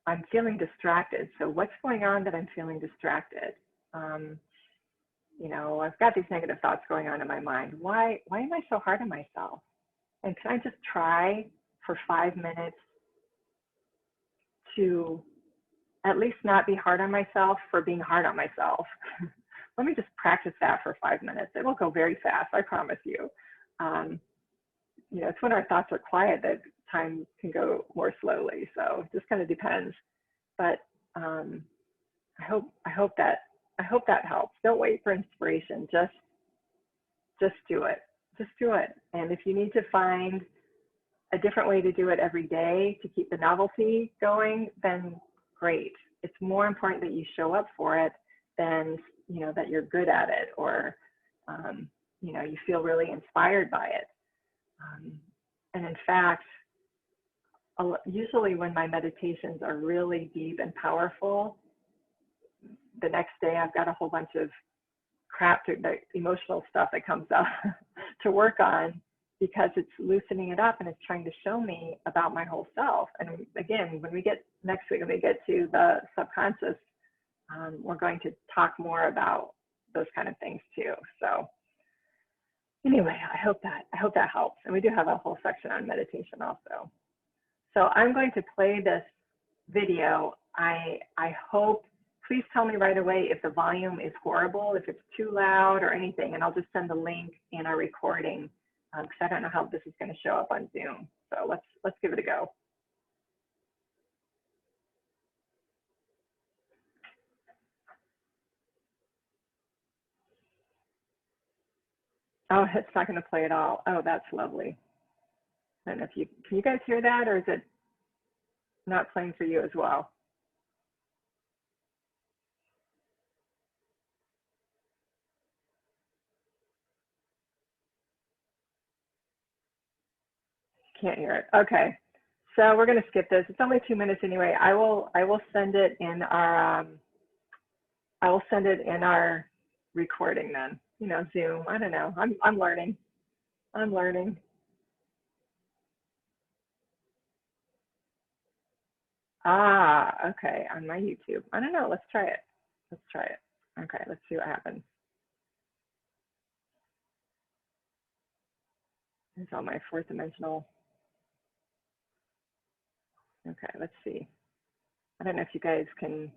I'm feeling distracted. So what's going on that I'm feeling distracted? I've got these negative thoughts going on in my mind. Why am I so hard on myself? And can I just try for 5 minutes to at least not be hard on myself for being hard on myself? Let me just practice that for 5 minutes. It will go very fast, I promise you. It's when our thoughts are quiet that time can go more slowly. So it just kind of depends. But I hope that helps. Don't wait for inspiration. Just do it. Just do it. And if you need to find a different way to do it every day to keep the novelty going, then great. It's more important that you show up for it than that you're good at it, or you feel really inspired by it. And in fact, usually when my meditations are really deep and powerful, the next day I've got a whole bunch of crap, the emotional stuff that comes up to work on, because it's loosening it up and it's trying to show me about my whole self. And again, next week, when we get to the subconscious, we're going to talk more about those kind of things too. So anyway, I hope that helps. And we do have a whole section on meditation also. So I'm going to play this video. I hope, please tell me right away if the volume is horrible, if it's too loud or anything, and I'll just send the link in our recording, because I don't know how this is going to show up on Zoom. So let's give it a go. Oh, it's not going to play at all. Oh, that's lovely. I don't know if can you guys hear that, or is it not playing for you as well? Can't hear it. Okay. So we're going to skip this. It's only 2 minutes anyway. I will send it in our recording then. Zoom. I don't know. I'm learning. I'm learning. Okay. On my YouTube. I don't know. Let's try it. Let's try it. Okay. Let's see what happens. There's all my fourth dimensional. Okay. Let's see. I don't know if you guys can.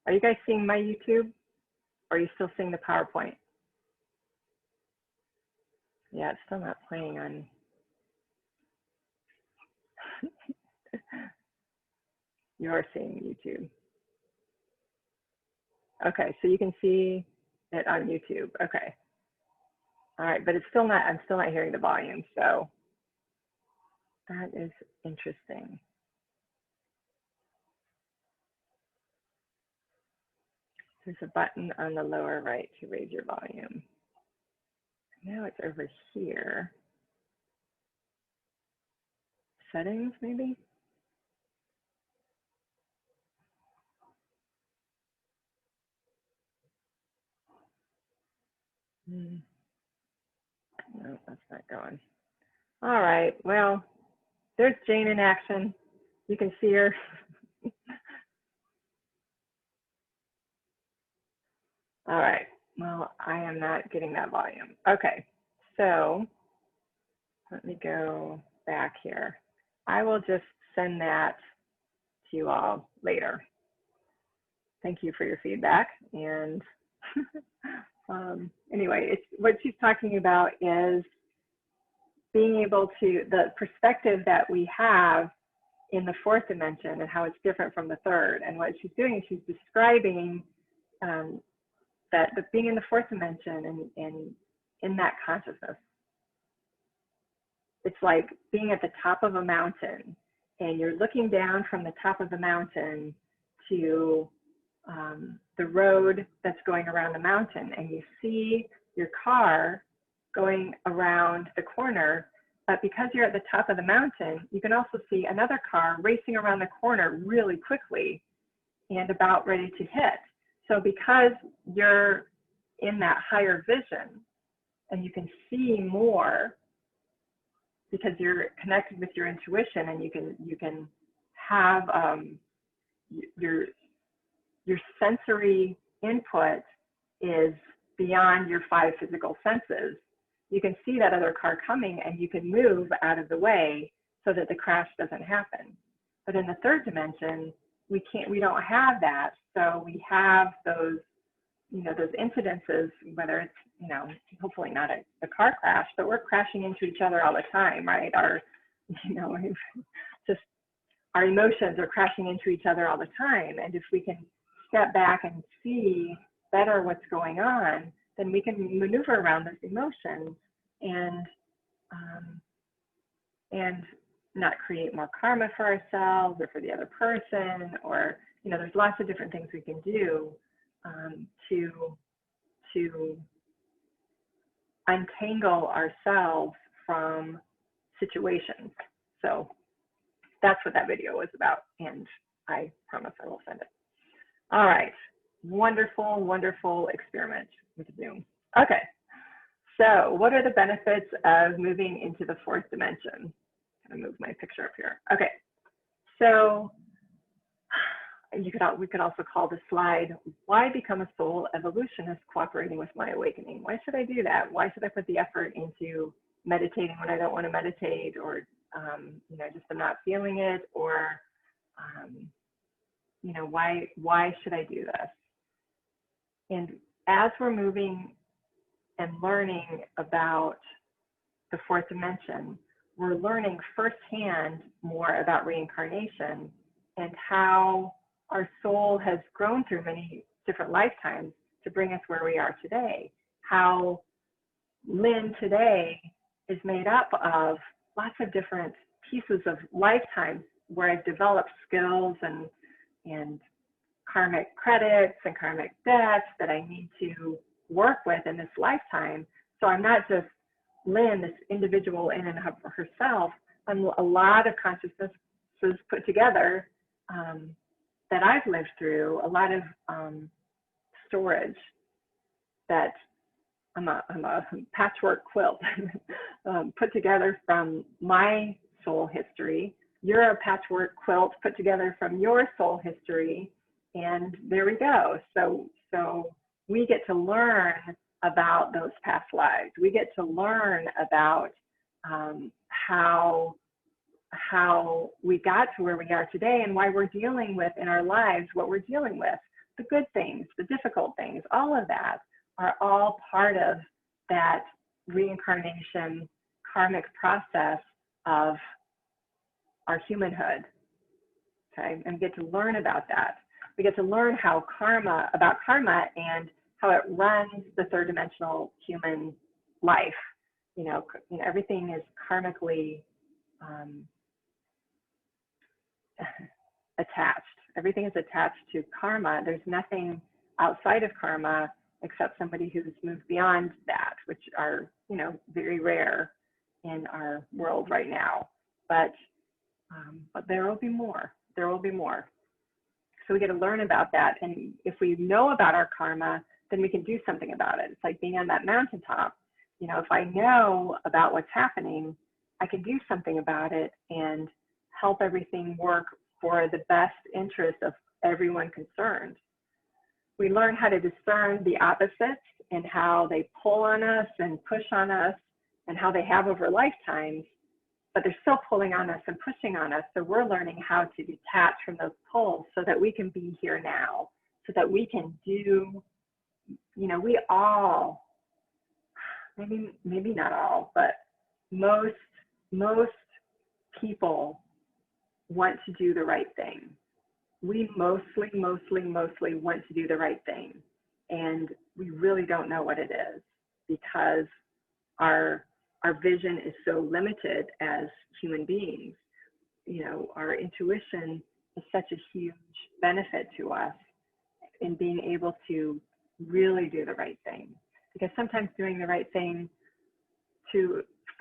Are you guys seeing my YouTube? Or are you still seeing the PowerPoint? Yeah, it's still not playing on. You are seeing YouTube. Okay, so you can see it on YouTube. Okay. All right, but it's still not, I'm still not hearing the volume, so that is interesting. There's a button on the lower right to raise your volume. Now it's over here. Settings, maybe? No, that's not going. All right, well, there's Jane in action. You can see her. All right, well, I am not getting that volume. Okay, so let me go back here. I will just send that to you all later. Thank you for your feedback. And anyway, what she's talking about is being able to, the perspective that we have in the fourth dimension and how it's different from the third. And what she's doing is she's describing that being in the fourth dimension and in that consciousness, it's like being at the top of a mountain and you're looking down from the top of the mountain to the road that's going around the mountain, and you see your car going around the corner, But because you're at the top of the mountain, you can also see another car racing around the corner really quickly and about ready to hit. So because you're in that higher vision and you can see more, because you're connected with your intuition, and you can have your sensory input is beyond your 5 physical senses. You can see that other car coming and you can move out of the way so that the crash doesn't happen. But in the third dimension, we don't have that. So we have those, those incidences, whether it's, hopefully not a car crash, but we're crashing into each other all the time, right? Just our emotions are crashing into each other all the time. And if we can step back and see better what's going on, then we can maneuver around this emotion and not create more karma for ourselves or for the other person, or there's lots of different things we can do to untangle ourselves from situations. So that's what that video was about, and I promise I will send it. All right, wonderful, wonderful experiment with Zoom. Okay, so what are the benefits of moving into the 4th dimension? I'm gonna move my picture up here. Okay, so we could also call this slide, why become a soul evolutionist cooperating with my awakening? Why should I do that? Why should I put the effort into meditating when I don't want to meditate, or just I'm not feeling it, or why should I do this? And as we're moving and learning about the 4th dimension, we're learning firsthand more about reincarnation and how our soul has grown through many different lifetimes to bring us where we are today. How Lynn today is made up of lots of different pieces of lifetimes where I've developed skills and karmic credits and karmic debts that I need to work with in this lifetime. So I'm not just Lynn, this individual in and of herself. I'm a lot of consciousnesses put together that I've lived through, a lot of storage that I'm a patchwork quilt put together from my soul history. You're a patchwork quilt put together from your soul history, and there we go. So we get to learn about those past lives. We get to learn about how we got to where we are today, and why we're dealing with in our lives what we're dealing with, the good things, the difficult things. All of that are all part of that reincarnation karmic process of our humanhood. Okay, and get to learn about that. We get to learn about karma and how it runs the 3rd dimensional human life. Everything is karmically attached. Everything is attached to karma. There's nothing outside of karma except somebody who's moved beyond that, which are, very rare in our world right now. But there will be more. There will be more. So we get to learn about that. And if we know about our karma, then we can do something about it. It's like being on that mountaintop. If I know about what's happening, I can do something about it and help everything work for the best interest of everyone concerned. We learn how to discern the opposites and how they pull on us and push on us, and how they have over lifetimes, but they're still pulling on us and pushing on us. So we're learning how to detach from those pulls so that we can be here now, so that we can do, we all, maybe not all, but most people want to do the right thing. We mostly want to do the right thing. And we really don't know what it is, because our vision is so limited as human beings. Our intuition is such a huge benefit to us in being able to really do the right thing. Because sometimes doing the right thing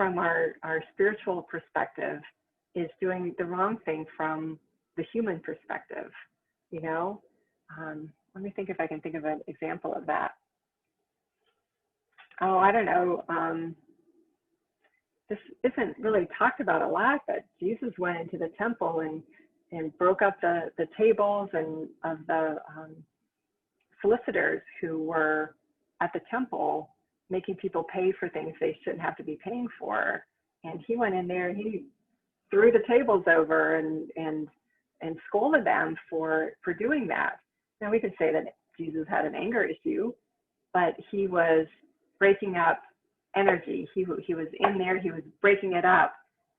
from our spiritual perspective is doing the wrong thing from the human perspective, you know? Let me think if I can think of an example of that. Oh, I don't know. This isn't really talked about a lot, but Jesus went into the temple and broke up the tables and of the solicitors who were at the temple making people pay for things they shouldn't have to be paying for. And he went in there and he threw the tables over and scolded them for doing that. Now we could say that Jesus had an anger issue, but he was breaking up energy. He was in there, he was breaking it up,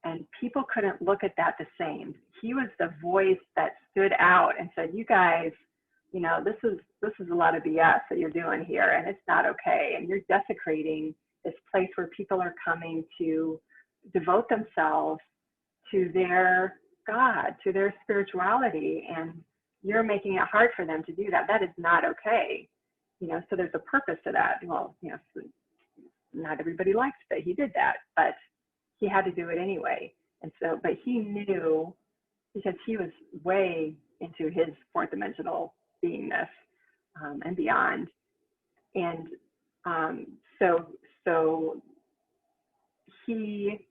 and people couldn't look at that the same. He was the voice that stood out and said, you guys, you know, this is a lot of BS that you're doing here, and it's not okay. And you're desecrating this place where people are coming to devote themselves to their God, to their spirituality, and you're making it hard for them to do that. That is not okay. You know, so there's a purpose to that. Well, you know, not everybody likes that he did that, but he had to do it anyway. And so, but he knew, because he was way into his fourth dimensional beingness and beyond. And so he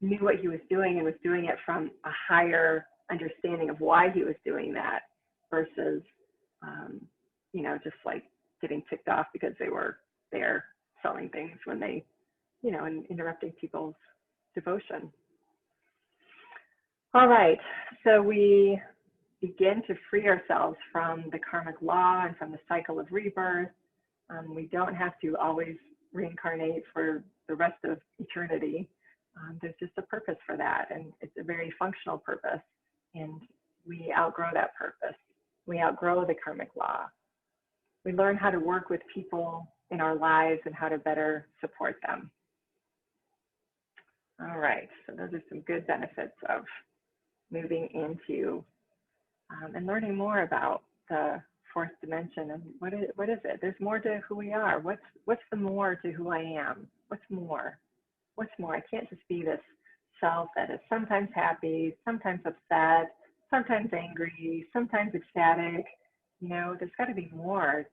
knew what he was doing and was doing it from a higher understanding of why he was doing that versus, you know, just like getting ticked off because they were there selling things when they, you know, and interrupting people's devotion. All right, so we begin to free ourselves from the karmic law and from the cycle of rebirth. We don't have to always reincarnate for the rest of eternity. There's just a purpose for that, and it's a very functional purpose, and we outgrow that purpose. We outgrow the karmic law. We learn how to work with people in our lives and how to better support them. All right, so those are some good benefits of moving into and learning more about the fourth dimension and what is it? There's more to who we are. What's the more to who I am? What's more? What's more? I can't just be this self that is sometimes happy, sometimes upset, sometimes angry, sometimes ecstatic. You know, there's got to be more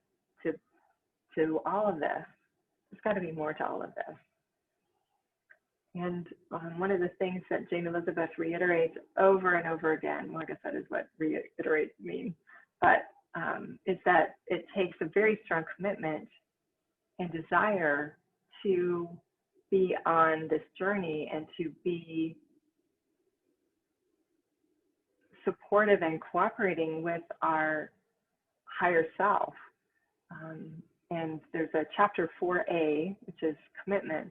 to all of this. There's got to be more to all of this. And one of the things that Jane Elizabeth reiterates over and over again, well, I guess that is what reiterate means, but is that it takes a very strong commitment and desire to be on this journey and to be supportive and cooperating with our higher self. And there's a chapter 4A, which is commitment.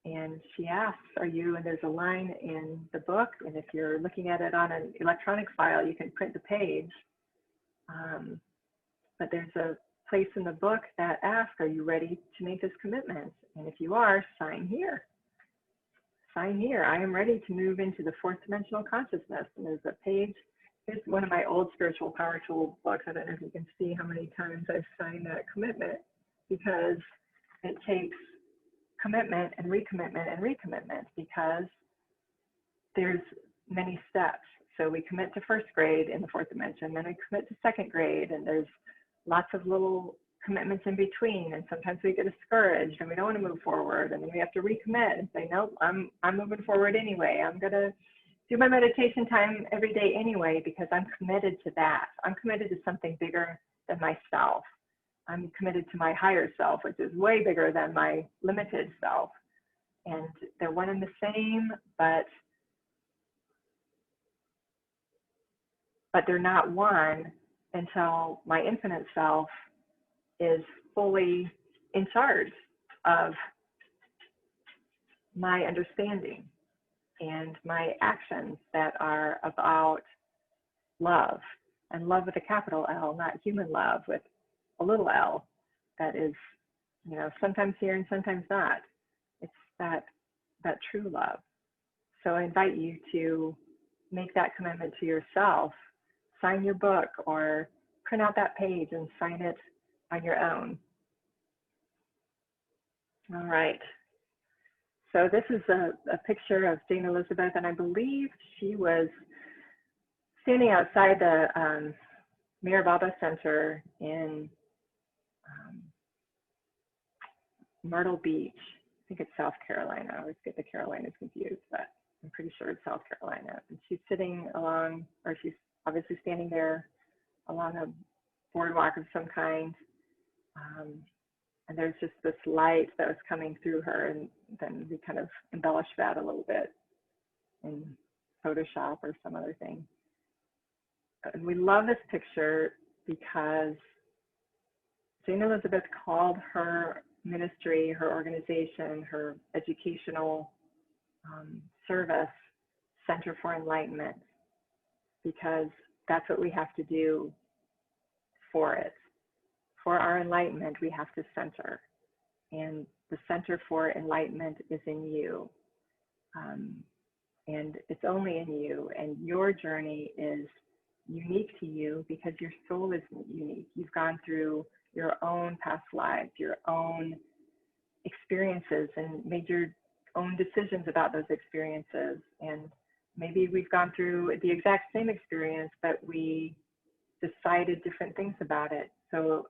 And she asks, are you, and there's a line in the book, and if you're looking at it on an electronic file, you can print the page. But there's a place in the book that asks, are you ready to make this commitment? And if you are, sign here. Sign here. I am ready to move into the fourth dimensional consciousness. And there's a page. Here's one of my old spiritual power tool books. I don't know if you can see how many times I've signed that commitment, because it takes commitment and recommitment, because there's many steps. So we commit to first grade in the fourth dimension, then we commit to second grade, and there's lots of little commitments in between, and sometimes we get discouraged and we don't want to move forward, and then we have to recommit and say, nope, I'm moving forward anyway. I'm gonna do my meditation time every day anyway, because I'm committed to that. I'm committed to something bigger than myself. I'm committed to my higher self, which is way bigger than my limited self. And they're one and the same, but they're not one until my infinite self is fully in charge of my understanding and my actions that are about love, and love with a capital L, not human love with a little l, that is, you know, sometimes here and sometimes not. It's that true love. So I invite you to make that commitment to yourself. Sign your book or print out that page and sign it on your own. All right. So this is a picture of Jane Elizabeth, and I believe she was standing outside the Mayor Baba Center in Myrtle Beach. I think it's South Carolina. I always get the Carolinas confused, but I'm pretty sure it's South Carolina. And she's sitting along, or she's obviously standing there along a boardwalk of some kind. And there's just this light that was coming through her, and then we kind of embellished that a little bit in Photoshop or some other thing. And we love this picture because Jane Elizabeth called her ministry, her organization, her educational service Center for Enlightenment, because that's what we have to do for it. For our enlightenment, we have to center. And the Center for Enlightenment is in you. And it's only in you. And your journey is unique to you because your soul is unique. You've gone through your own past lives, your own experiences, and made your own decisions about those experiences. And maybe we've gone through the exact same experience, but we decided different things about it. So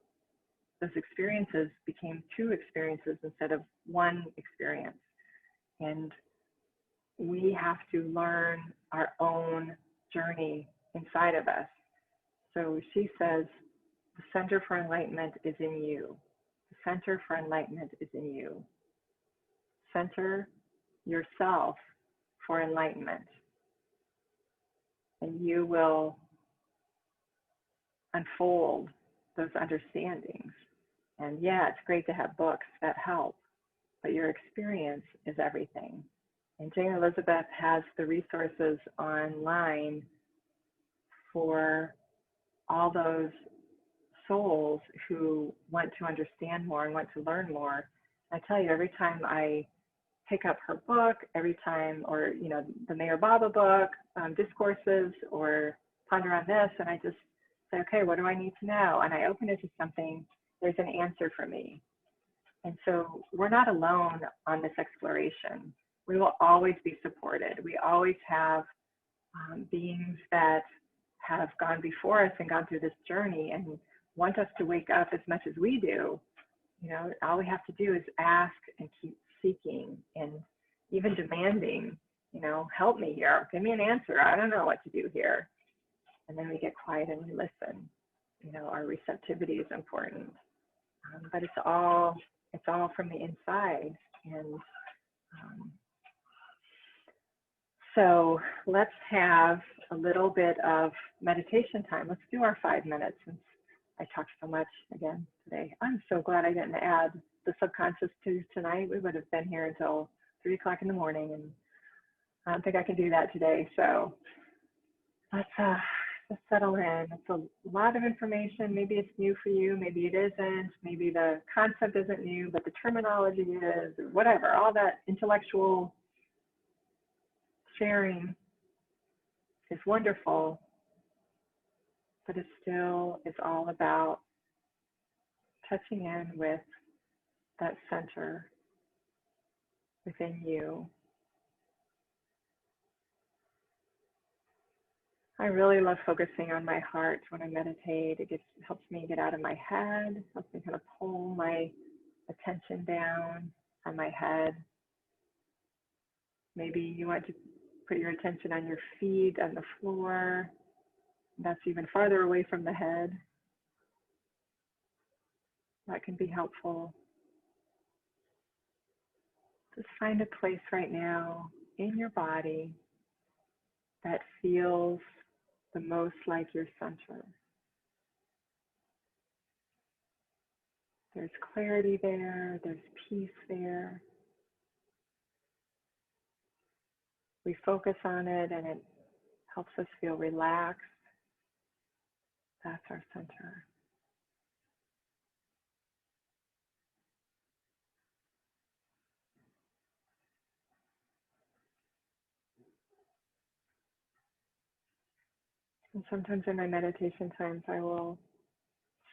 those experiences became two experiences instead of one experience. And we have to learn our own journey inside of us. So she says, the Center for Enlightenment is in you. The Center for Enlightenment is in you. Center yourself for enlightenment, and you will unfold those understandings. And yeah, it's great to have books that help, but your experience is everything. And Jane Elizabeth has the resources online for all those souls who want to understand more and want to learn more. I tell you, every time I pick up her book, every time, or the Mayor Baba book, Discourses, or Ponder on This, and I just say, okay, what do I need to know? And I open it to something, there's an answer for me. And so we're not alone on this exploration. We will always be supported. We always have beings that have gone before us and gone through this journey and want us to wake up as much as we do. All we have to do is ask and keep seeking and even demanding, help me here, give me an answer. I don't know what to do here. And then we get quiet and we listen. Our receptivity is important, but it's all from the inside. And so let's have a little bit of meditation time. Let's do our 5 minutes since I talked so much again today. I'm so glad I didn't add the subconscious to tonight. We would have been here until 3 o'clock in the morning, and I don't think I can do that today. So let's settle in. It's a lot of information. Maybe it's new for you. Maybe it isn't. Maybe the concept isn't new, but the terminology is, or whatever. All that intellectual sharing is wonderful, but it's all about touching in with that center within you. I really love focusing on my heart when I meditate. It helps me get out of my head, helps me kind of pull my attention down on my head. Maybe you want to put your attention on your feet, on the floor. That's even farther away from the head. That can be helpful. Just find a place right now in your body that feels the most like your center. There's clarity there, there's peace there. We focus on it and it helps us feel relaxed. That's our center. And sometimes in my meditation times, I will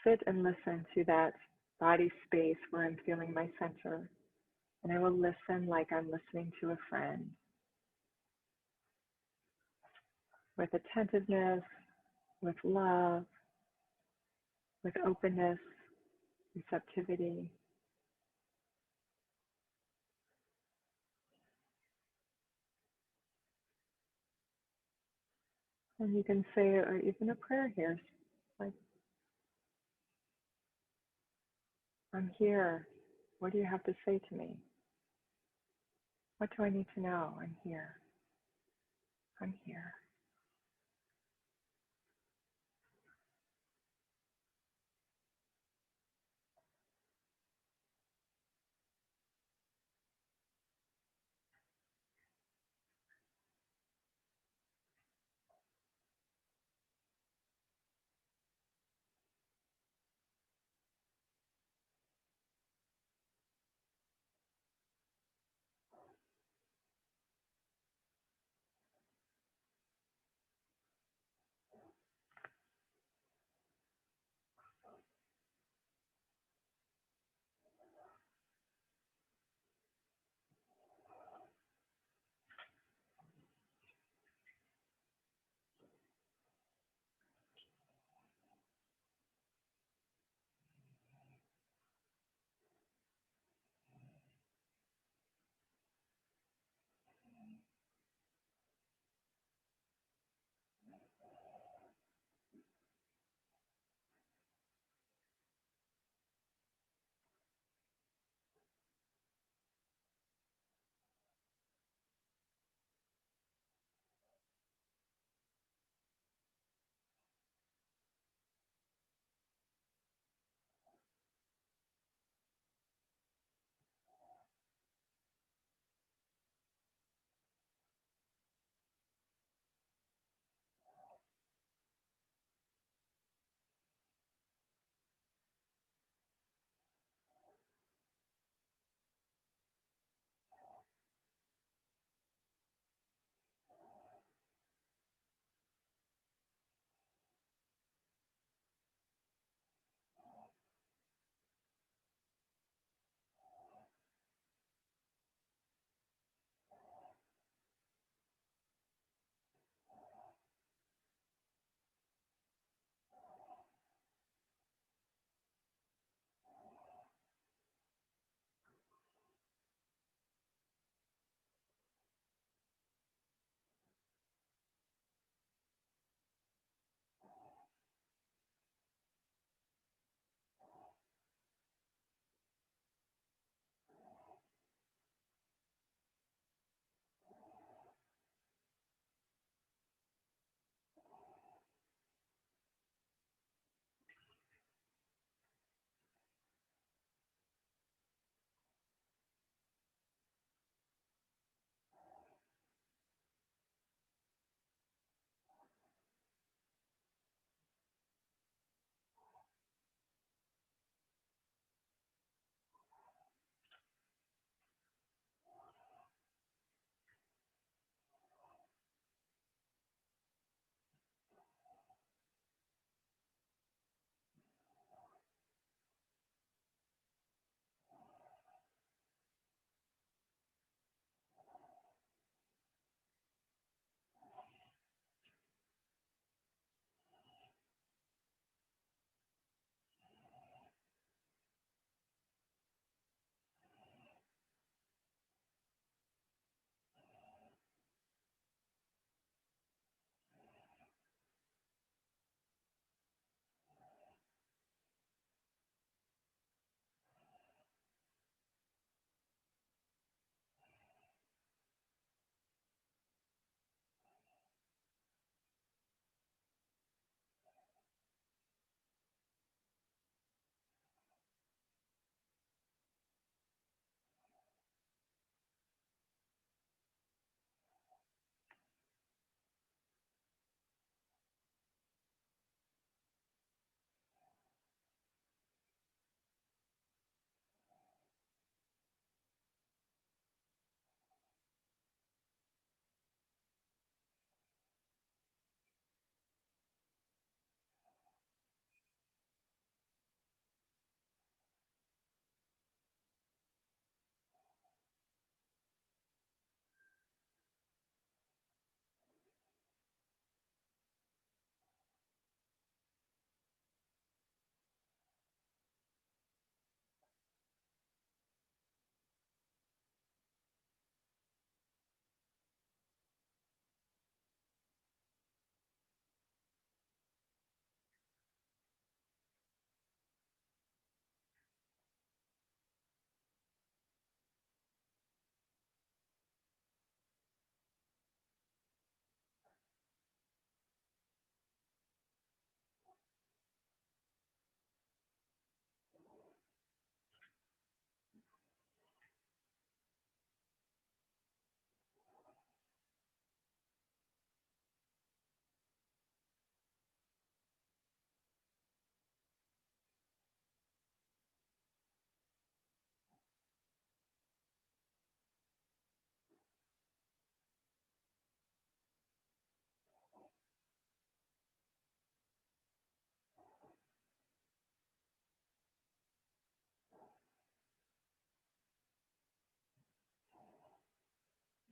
sit and listen to that body space where I'm feeling my center. And I will listen like I'm listening to a friend, with attentiveness, with love, with openness, receptivity. And you can say, or even a prayer here, like, I'm here. What do you have to say to me? What do I need to know? I'm here. I'm here.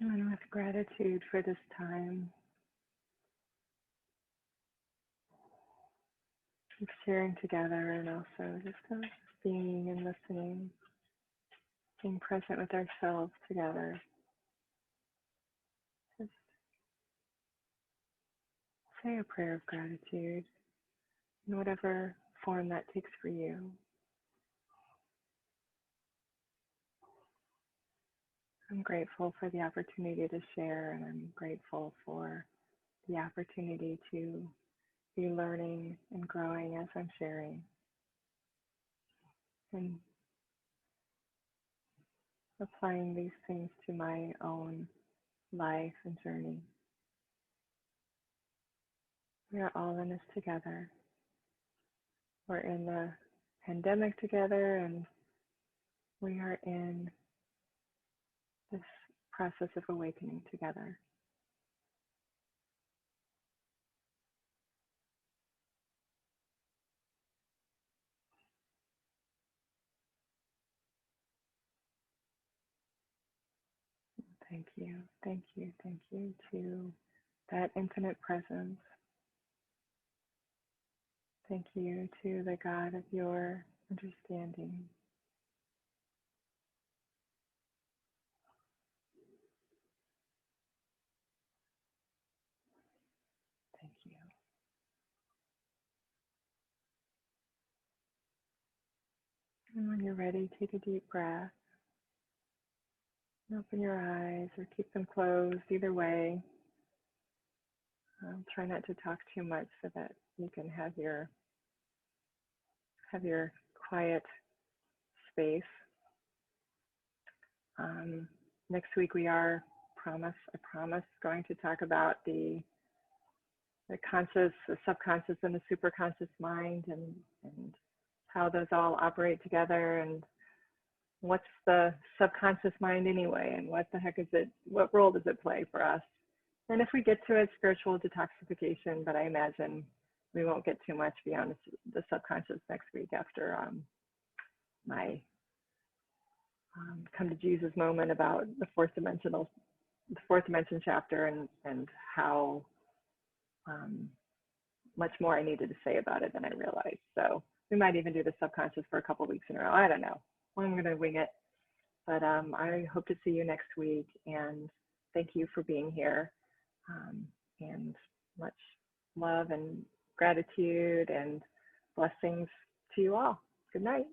And with gratitude for this time of sharing together, and also just of being and listening, being present with ourselves together. Just say a prayer of gratitude in whatever form that takes for you. I'm grateful for the opportunity to share, and I'm grateful for the opportunity to be learning and growing as I'm sharing, and applying these things to my own life and journey. We are all in this together. We're in the pandemic together, and we are in this process of awakening together. Thank you, thank you, thank you to that infinite presence. Thank you to the God of your understanding. Thank you. And when you're ready, take a deep breath. Open your eyes or keep them closed, either way. Try not to talk too much so that you can have your quiet space. Next week we are, I promise, going to talk about the conscious, the subconscious, and the superconscious mind, and how those all operate together, and what's the subconscious mind anyway, and what the heck is it, what role does it play for us? And if we get to it, spiritual detoxification, but I imagine we won't get too much beyond the subconscious next week after my come to Jesus moment about the fourth dimension chapter, and how much more I needed to say about it than I realized. So we might even do the subconscious for a couple of weeks in a row. I don't know. I'm going to wing it. But I hope to see you next week, and thank you for being here. And much love and gratitude and blessings to you all. Good night.